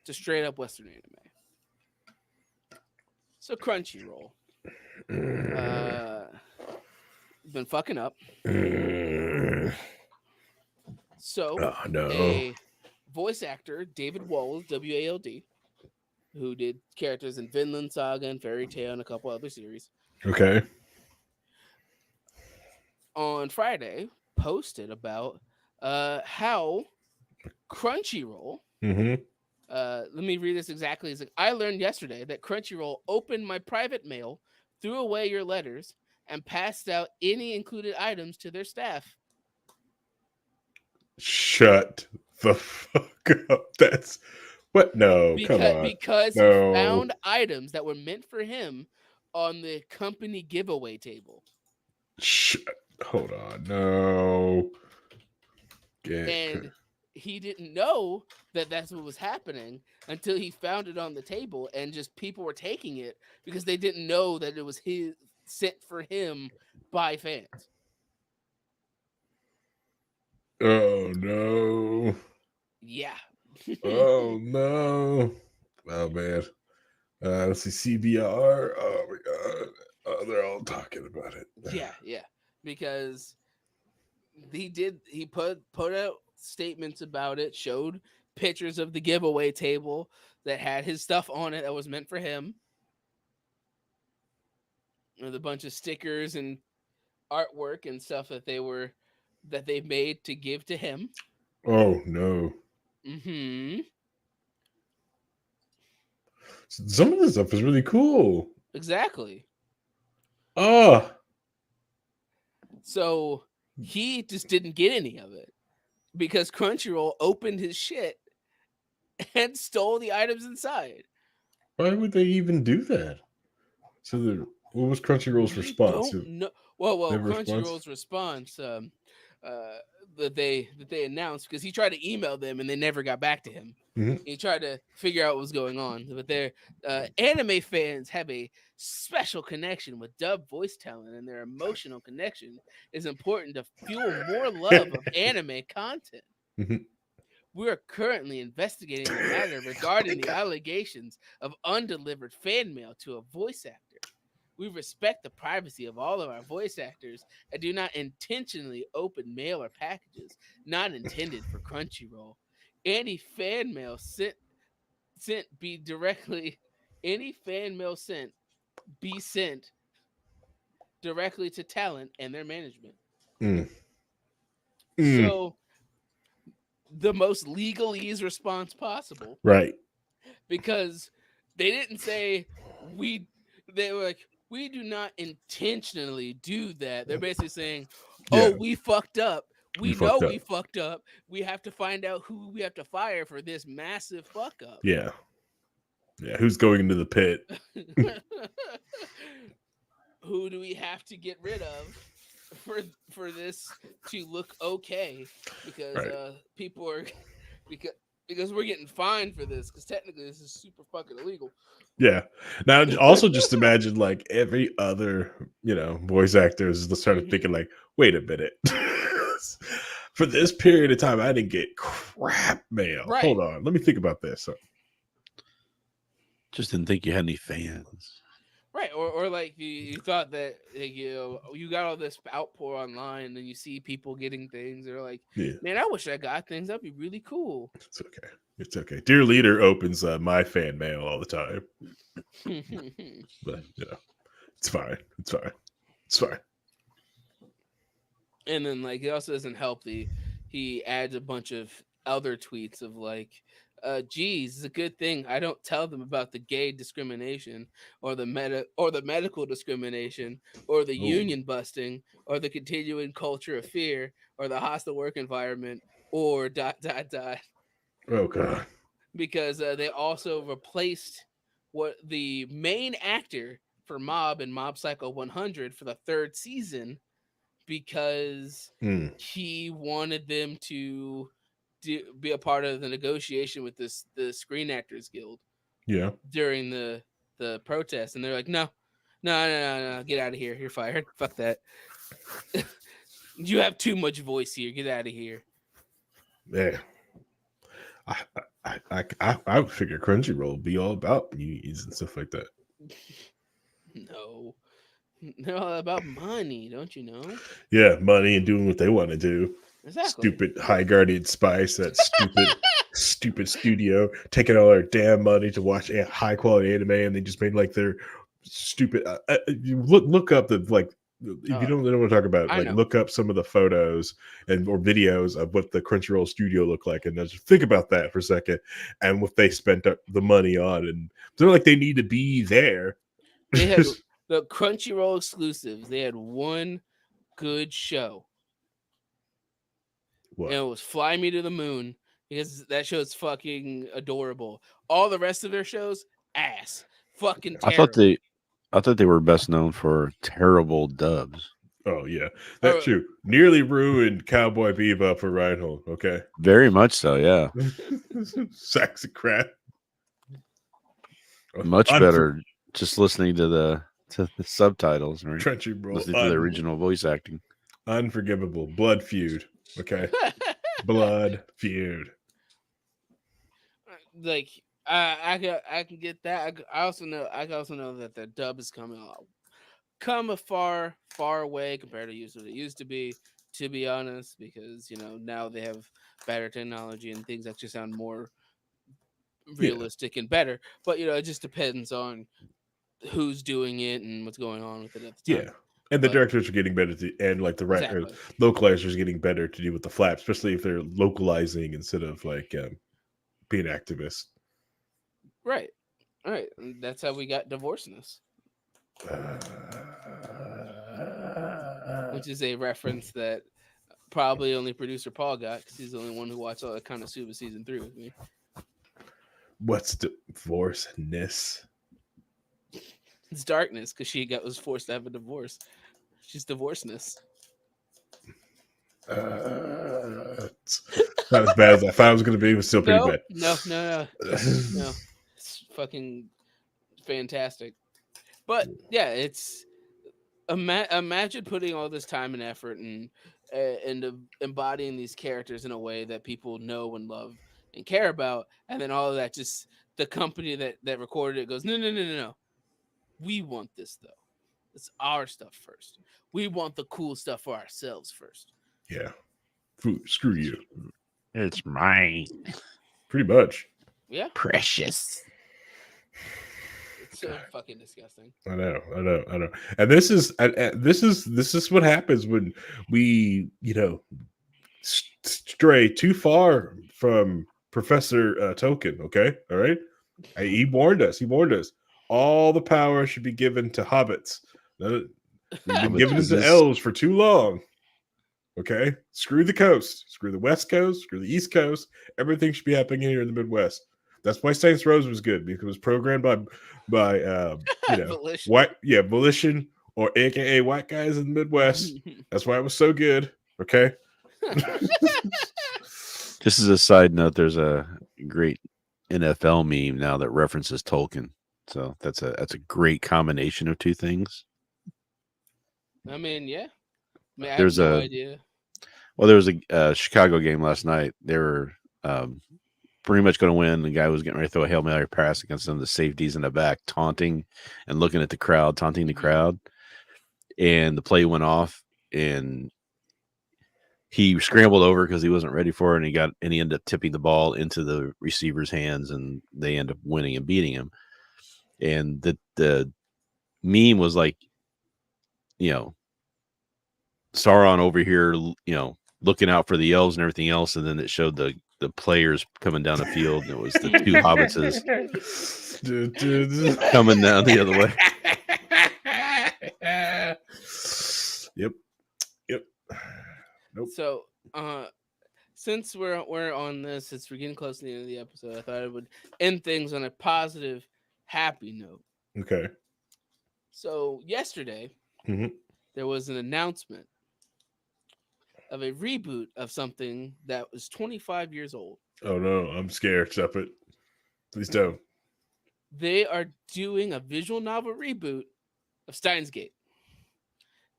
to straight up Western anime. So Crunchyroll, been fucking up. So Oh no. a voice actor, David Wald, WALD, who did characters in Vinland Saga and Fairy Tail and a couple other series, Okay. on Friday posted about how Crunchyroll. Mm-hmm. Let me read this exactly. It's like, I learned yesterday that Crunchyroll opened my private mail, threw away your letters, and passed out any included items to their staff. Shut the fuck up. That's what? No, come on. Because No. he found items that were meant for him on the company giveaway table. Hold on. No. And he didn't know that that's what was happening until he found it on the table, and just people were taking it because they didn't know that it was his sent for him by fans. Oh no. Yeah. Oh no. Oh man. Let's see, CBR. Oh my god. Oh, they're all talking about it. Yeah. Because he put out statements about it, showed pictures of the giveaway table that had his stuff on it that was meant for him. With a bunch of stickers and artwork and stuff that they made to give to him. Oh no. Mm-hmm. Some of this stuff is really cool. Exactly. Oh. So he just didn't get any of it because Crunchyroll opened his shit and stole the items inside. Why would they even do that? So what was Crunchyroll's response? Don't know. Well, Their response? Crunchyroll's response that they announced, because he tried to email them and they never got back to him. Mhm. He tried to figure out what was going on, but their anime fans have a special connection with dub voice talent and their emotional connection is important to fuel more love of anime content. Mhm. We are currently investigating the matter Oh my regarding the God. allegations of undelivered fan mail to a voice actor. We respect the privacy of all of our voice actors and do not intentionally open mail or packages not intended for Crunchyroll. Any fan mail sent be directly any fan mail sent be sent directly to talent and their management. Mm. Mm. So the most legalese response possible, Right. because they didn't say we they were like we do not intentionally do that. They're basically saying, "Oh, Yeah. we fucked up. We We know fucked up. we fucked up. We have to find out who we have to fire for this massive fuck up." Yeah. Yeah. Who's going into the pit? Who do we have to get rid of for for this to look okay? Because Right. people are because because we're getting fined for this because technically this is super fucking illegal. Yeah. Now, also just imagine like every other, voice actors started Mhm. thinking like, wait a minute. For this period of time, I didn't get crap mail. Right. Hold on. Let me think about this. Just didn't think you had any fans. Right, or like you thought that like, you got all this outpour online, and then you see people getting things. They're like, Yeah, "Man, I wish I got things. That'd be really cool." it's okay. It's okay. Dear Leader opens my fan mail all the time. And But, it's fine. It's fine. It's fine. then like it also doesn't help the he adds a bunch of other tweets of like, geez, it's a good thing I don't tell them about the gay discrimination or the medical discrimination or the Oh, union busting or the continuing culture of fear or the hostile work environment or dot dot dot, oh God. because they also replaced what the main actor for Mob and Mob Psycho 100 for the third season because Mm, he wanted them to be a part of the negotiation with the Screen Actors Guild yeah. during the protest, and they're like, no, no, no, no, no, get out of here, you're fired, fuck that. You have too much voice here, get out of here. Yeah. I, I would figure Crunchyroll would be all about unions and stuff like that. No, they're all about money, don't you know? Yeah, money and doing what they want to do. Exactly. Stupid High Guardian Spice, that stupid studio taking all our damn money to watch high quality anime, and they just made like their stupid. You look up the like. If you uh, don't know what to talk about, I like know. look up some of the photos or videos of what the Crunchyroll studio looked like, and just think about that for a second, and what they spent the money on, and they're like they need to be there. They had the Crunchyroll exclusives. They had one good show, and What? it was Fly Me to the Moon, because that show's fucking adorable. All the rest of their shows, ass. Fucking I thought terrible. they, I thought they were best known for terrible dubs. Oh yeah, that's Uh, true. Nearly ruined Cowboy Bebop for Reinhold. Okay, Very much so, yeah. sacks of crap. Much Unfor- better just listening to the subtitles, right? Crunchyroll, Listening to the original voice acting. unforgivable. Blood feud. Okay, blood feud. like I can get that. I also know that the dub is come a far away compared to what it used to be. To be honest, because now they have better technology and things actually sound more Yeah, realistic and better. But it just depends on who's doing it and what's going on with it at the yeah. time. And the But directors are getting better to, and like the right or exactly. localizers are getting better to do with the flaps, especially if they're localizing instead of like being activists. Right. Right. And that's how we got divorceness, which is a reference that probably only producer Paul got because he's the only one who watched all that kind of Suba season 3 with me. What's divorceness? It's darkness because was forced to have a divorce. She's divorceness. It's not as bad as I thought it was going to be. It was still pretty No, bad. no, no, no. It's fucking fantastic. But yeah, it's imagine putting all this time and effort and into embodying these characters in a way that people know and love and care about, and then all of that just the company that recorded it goes, no, we want this though. It's our stuff first. We want the cool stuff for ourselves first. Yeah. Screw you. It's mine. Pretty much. Yeah, Precious. it's so fucking disgusting. I know. And this is what happens when we, stray too far from Professor Token. Okay, all right. He warned us. All the power should be given to hobbits. We've been giving it to elves for too long. Okay, screw the coast, screw the West Coast, screw the East Coast. Everything should be happening here in the Midwest. That's why Saints Rose was good, because it was programmed by Volition. volition, or AKA white guys in the Midwest. That's why it was so good. Okay. Just as a side note, there's a great NFL meme now that references Tolkien. So that's a great combination of two things. I mean, yeah. I mean, I There's have no idea. Well, there was a Chicago game last night. They were pretty much going to win. The guy was getting ready to throw a Hail Mary pass against some of the safeties in the back, taunting and looking at the crowd, taunting the crowd. And the play went off, and he scrambled over because he wasn't ready for it, and he ended up tipping the ball into the receiver's hands, and they end up winning and beating him. And the meme was like, Sauron over here, looking out for the elves and everything else, and then it showed the players coming down the field, and it was the two hobbitses coming down the other way. Yep. Nope. So, since we're on this, since we're getting close to the end of the episode, I thought I would end things on a positive, happy note. Okay. So yesterday, there was an announcement of a reboot of something that was 25 years old. Oh no, I'm scared. Stop it. Please don't. They are doing a visual novel reboot of Steins Gate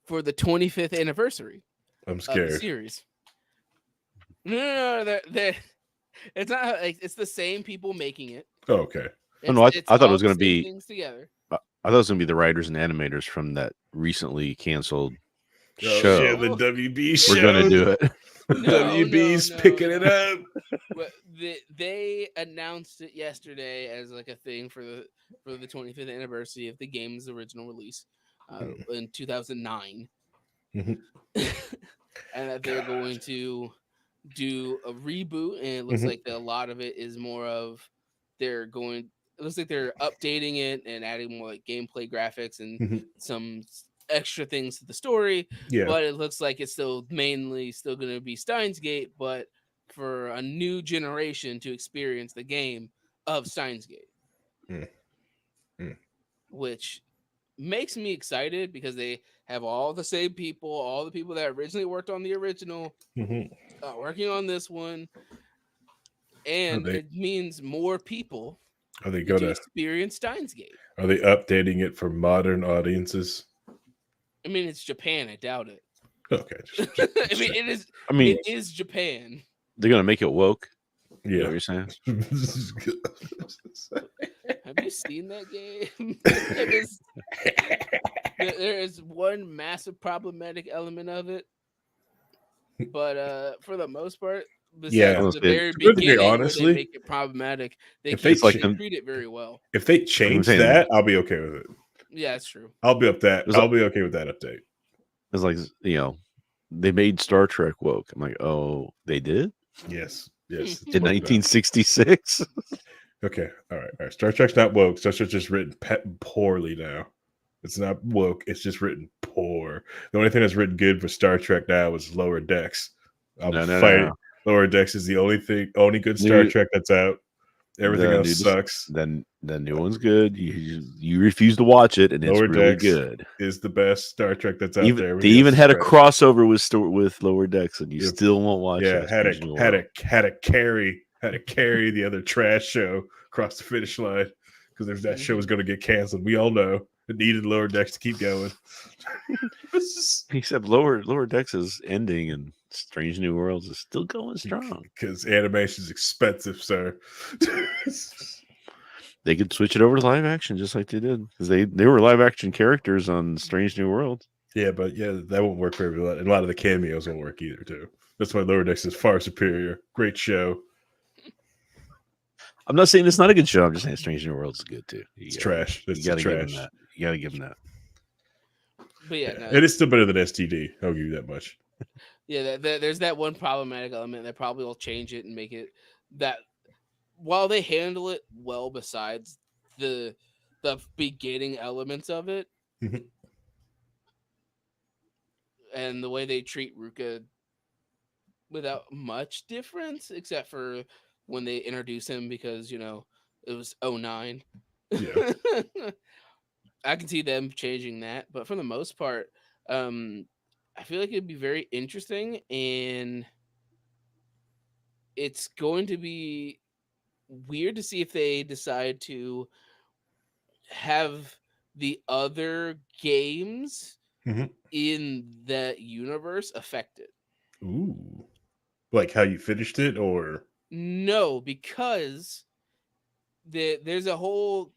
for the 25th anniversary I'm of scared. the series. No, it's not. It's the same people making it. Oh, okay. I thought it was going to be things together. I thought it was going to be the writers and animators from that recently canceled Oh, show. shit, the WB show. We're going to do it. WB's picking it up. Well, they announced it yesterday as like a thing for the 25th anniversary of the game's original release in 2009, and that they're going to do a reboot. And it looks like a lot of it is more of it looks like they're updating it and adding more like gameplay graphics and some extra things to the story. Yeah. But it looks like it's still mainly going to be Steins Gate, but for a new generation to experience the game of Steins Gate. Which makes me excited because they have all the same people, all the people that originally worked on the original, working on this one. And it means more people are they going to experience Steins Gate. Are they updating it for modern audiences? I mean, it's Japan. I doubt it. Okay. I mean, it is. I mean, it is Japan. They're going to make it woke. Yeah. You know what you're saying? Have you seen that game? There is one massive problematic element of it, but for the most part, besides the very beginning, honestly, they make it problematic. They treat it very well. If they change that, I'll be okay with it. Yeah, that's true. I'll be okay with that update. It's like, they made Star Trek woke. I'm like, oh, they did? Yes. In 1966. Okay. All right. Star Trek's not woke. Star Trek's just written poorly now. It's not woke. It's just written poor. The only thing that's written good for Star Trek now is Lower Decks. No. Lower Decks is the only good Star Trek that's out. Everything else sucks. Then the new one's good. You refuse to watch it, and Lower it's really Decks good. Is the best Star Trek that's out there. They even had a crossover with Lower Decks, and you still won't watch it. Yeah, had to carry the other trash show across the finish line because that show was going to get canceled. We all know It needed Lower Decks to keep going. Except Lower Decks' ending and Strange New Worlds is still going strong. Because animation's expensive, sir. They could switch it over to live action just like they did. Because they were live action characters on Strange New Worlds. Yeah, but yeah, that won't work for everyone. And a lot of the cameos won't work either, too. That's why Lower Decks is far superior. Great show. I'm not saying it's not a good show. I'm just saying Strange New Worlds is good too. It's trash. It's you gotta give them trash. that. You gotta give them that. But yeah, Yeah. It is still better than STD. I'll give you that much. Yeah, there's that one problematic element that probably will change it and make it that while they handle it well, besides the beginning elements of it Mhm. and the way they treat Ruka without much difference, except for when they introduce him because it was '09. Yeah. I can see them changing that, but for the most part, I feel like it'd be very interesting, and it's going to be weird to see if they decide to have the other games Mhm. in that universe affected. Ooh. Like how you finished it, or No, because there's a whole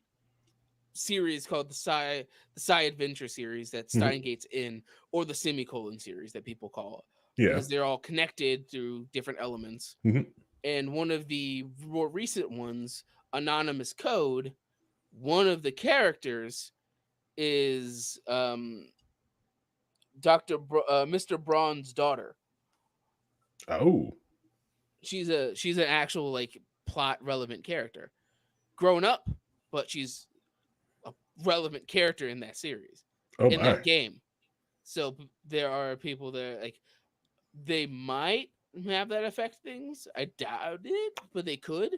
series called the Psy Adventure series that Mhm. Steingate's in, or the semicolon series that people call it, yeah. because they're all connected through different elements. Mhm. And one of the more recent ones, Anonymous Code, one of the characters is Mr. Braun's daughter. Oh. She's an actual like plot relevant character, grown up, but she's a relevant character in that series, Oh in that my. game. So there are people that like they might have that affect things. I doubt it, but they could.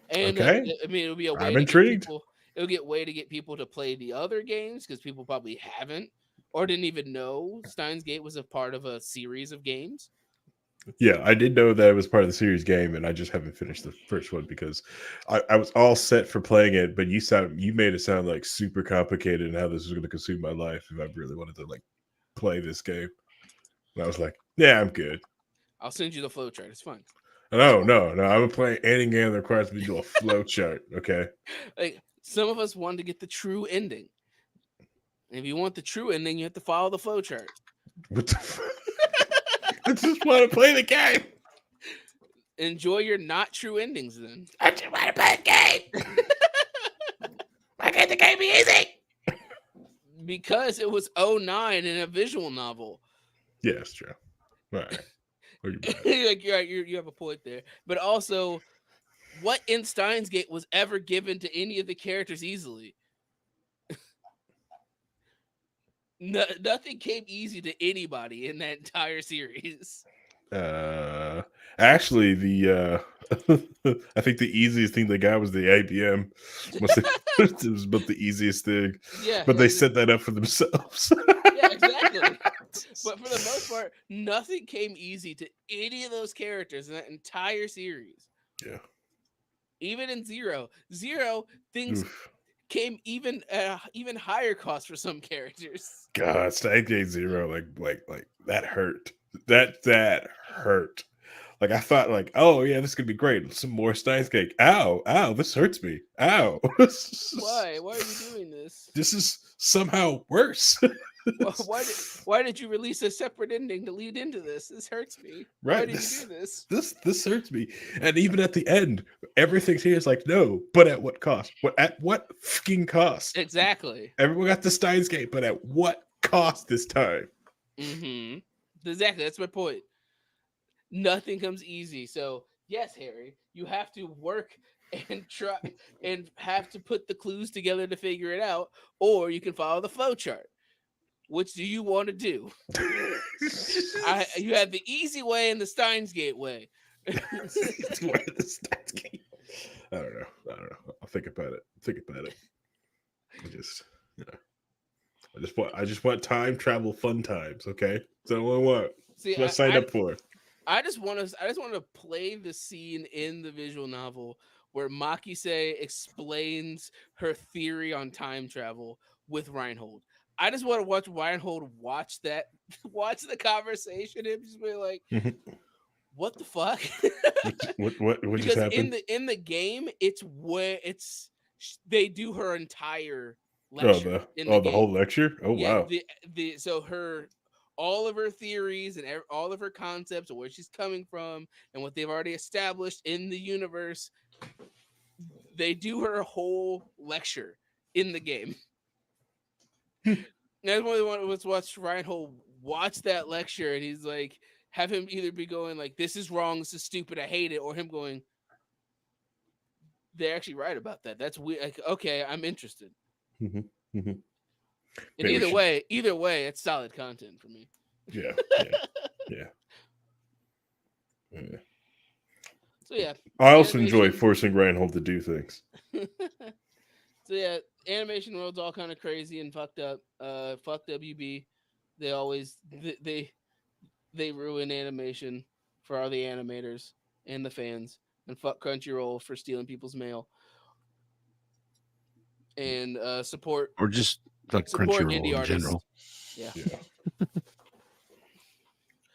And Okay. I mean, it would be a way I'm to get intrigued. people. It would get way to get people to play the other games because people probably haven't or didn't even know Steins Gate was a part of a series of games. Yeah, I did know that it was part of the series game, and I just haven't finished the first one because I was all set for playing it, but you made it sound like super complicated and how this was going to consume my life if I really wanted to like play this game. And I was like, yeah, I'm good. I'll send you the flowchart. It's fun. No, no, no. I'm playing any game that requires me to do a flow chart. Okay. Like some of us want to get the true ending. And if you want the true ending, you have to follow the flowchart. What the I just want to play the game. Enjoy your not true endings then. I just want to play the game. Why can't the game be easy? Because it was '09 in a visual novel. Yeah, it's true. All right. Like you're right, you have a point there. But also, what in Steins Gate was ever given to any of the characters easily? Nothing came easy to anybody in that entire series. Actually, the I think the easiest thing they got was the ABM. It was about the easiest thing. Yeah, But they set that up for themselves. yeah, exactly. But for the most part, nothing came easy to any of those characters in that entire series. Yeah. Even in Zero, things Oof. came even higher cost for some characters. God, Steins Gate Zero, like that hurt. That hurt. Like I thought, like, oh yeah, this could be great. Some more Steins Gate. Ow, ow, this hurts me. Ow. Why? Why are you doing this? This is somehow worse. Why did you release a separate ending to lead into this? This hurts me. Right. Why did you do this? This hurts me. And even at the end, everything's here is like, no, but at what cost? At what fucking cost? Exactly. Everyone got the Steins Gate, but at what cost this time? Mm-hmm. Exactly. That's my point. Nothing comes easy. So yes, Harry, you have to work and try and have to put the clues together to figure it out, or you can follow the flowchart. Which do you want to do? You have the easy way and the Steins Gate way. I don't know. I'll think about it. I just want time travel fun times. Okay, that's all I want. See, That's what I signed up for. I just want to play the scene in the visual novel where Makise explains her theory on time travel with Reinhold. I just want to watch Reinhold watch that, watch the conversation, and just be like, "What the fuck?" What just Because happened? in the game, it's where they do her entire Oh, lecture the in the game. whole lecture. Oh Yeah, wow. the so her all of her theories and all of her concepts and where she's coming from and what they've already established in the universe, they do her whole lecture in the game. And I really want to watch Reinhold watch that lecture, and he's like, have him either be going like, "This is wrong, this is stupid, I hate it," or him going, "They're actually right about that. That's weird. Like, okay, I'm interested." Mhm, mhm. And Maybe we should. either way, it's solid content for me. Yeah, yeah, yeah. Yeah. So yeah, I also enjoy animation. forcing Reinhold to do things. So yeah, animation world's all kind of crazy and fucked up. Fuck WB. They always they ruin animation for all the animators and the fans, and fuck Crunchyroll for stealing people's mail. And Or just like support Crunchyroll indie in artists. general. Yeah, Yeah,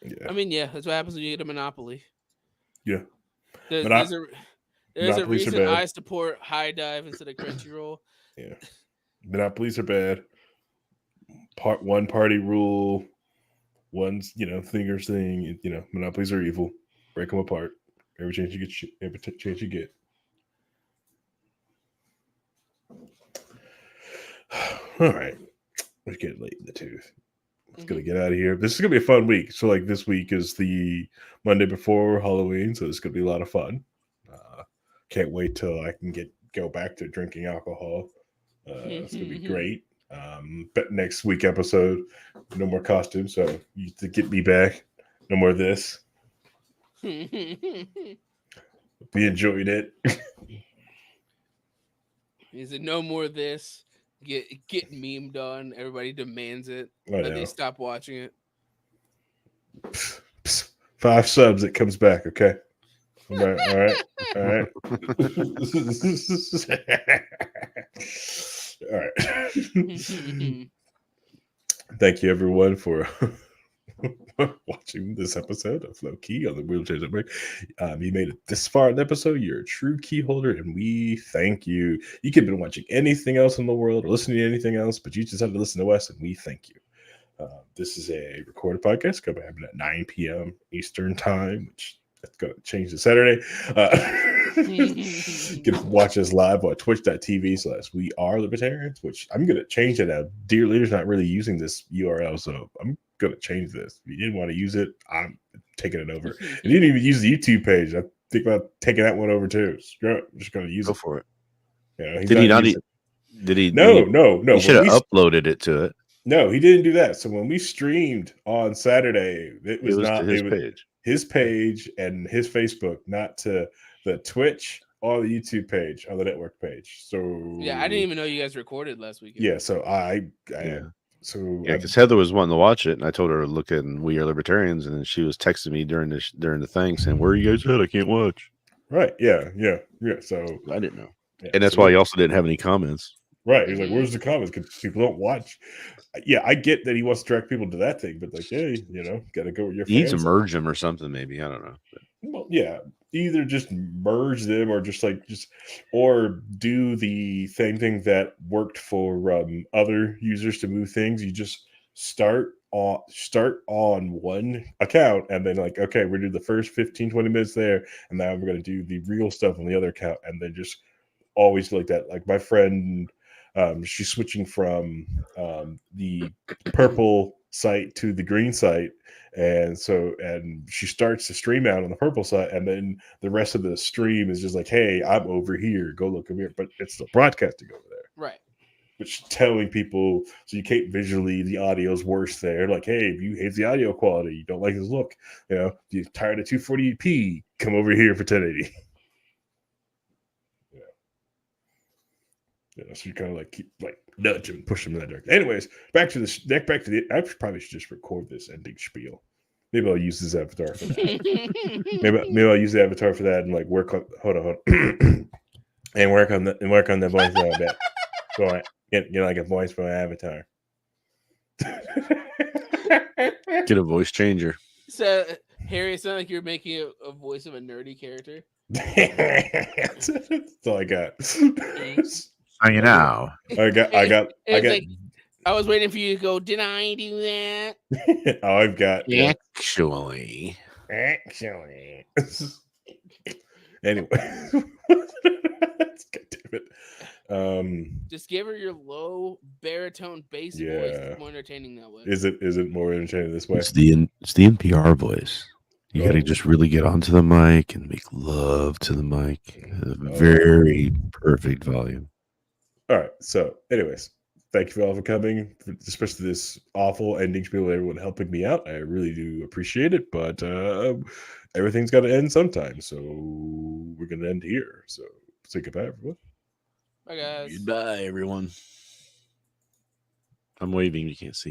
yeah, I mean, yeah, that's what happens when you get a monopoly. yeah. There's there's Monop- a there's a monopolies are reason bad. I support High Dive instead of Crunchyroll. Yeah, monopolies are bad. One party rule. One's thinger's thing. Monopolies are evil. Break them apart. Every chance you get. Every chance you get. All right, it's getting late in the tooth. It's gonna get out of here. This is gonna be a fun week. So like this week is the Monday before Halloween, so it's gonna be a lot of fun. Can't wait till I can go back to drinking alcohol. It's gonna be great. But next week episode, no more costumes, so you to get me back. No more of this. We enjoyed it. He said, "No more of this. Get memed on. Everybody demands it. I But they know. stop watching it." Psst, psst. 5 subs, it comes back. Okay. All right. All right. All right. All right. Thank you, everyone, for watching this episode of Low Key on the Wheelchairs at Break. You made it this far in the episode. You're a true key holder, and we thank you. You could have been watching anything else in the world or listening to anything else, but you just had to listen to us, and we thank you. This is a recorded podcast going to happen at 9 p.m. Eastern Time, which that's going to change to Saturday. You can watch us live on twitch.tv/we are libertarians, which I'm going to change it out. Dear Leader's not really using this URL, so I'm going to change this. If you didn't want to use it, I'm taking it over. And you didn't even use the YouTube page. I think about taking that one over too. I'm just going to use Go it. for it. He's Did he not not? using. Did he? No, no, no. He should When have we uploaded it to it. No, he didn't do that. So when we streamed on Saturday, it It was was to not his it was page. his page and his Facebook, not to the Twitch or the YouTube page or the network page. So Yeah, I didn't even know you guys recorded last weekend. yeah, so I Yeah. so Yeah, I, because Heather was wanting to watch it, and I told her to look at We Are Libertarians, and then she was texting me during the thing saying, "Where are you guys at? I can't watch." right, yeah. So I didn't know, yeah, and that's so why he also didn't have any comments. right. He's like, "Where's the comments?" Because people don't watch. Yeah, I get that he wants to direct people to that thing, but like, hey, gotta go with your He needs to fans. merge them or something, maybe. I don't know. Well, yeah, either just merge them or or do the same thing that worked for other users to move things. You just start on one account and then like, okay, we're doing the first 15-20 minutes there, and now we're going to do the real stuff on the other account, and then just always like that. Like my friend, she's switching from the purple site to the green site, and she starts to stream out on the purple site, and then the rest of the stream is just like, hey, I'm over here, go look over here, but it's still broadcasting over there, Right. which telling people, so you can't visually, the audio's worse there, like, hey, if you hate the audio quality, you don't like this look, if you're tired of 240p, come over here for 1080. So you kind of like keep like nudge and push them in that direction. Anyways, back to the. I probably should just record this ending spiel. Maybe I'll use this avatar for that. maybe I'll use the avatar for that and like work on. Hold on. and work on the voice a little bit. So get like a voice for Avatar. Get a voice changer. So, Harry, it sounded like you're making a voice of a nerdy character. That's all I got. So you know. I got. Like, I was waiting for you to go. Did I do that? Oh, I've got. Yeah. Actually. Anyway, God damn it. Just give her your low baritone bass voice. Yeah. It's more entertaining that way. Is it more entertaining this way? It's the NPR voice. You got to just really get onto the mic and make love to the mic. Very perfect volume. All right. So, anyways, thank you all for coming, especially this awful ending spiel. Everyone helping me out. I really do appreciate it. But everything's got to end sometime. So we're going to end here. So say goodbye, everyone. Bye, guys. Goodbye, everyone. I'm waving. You can't see.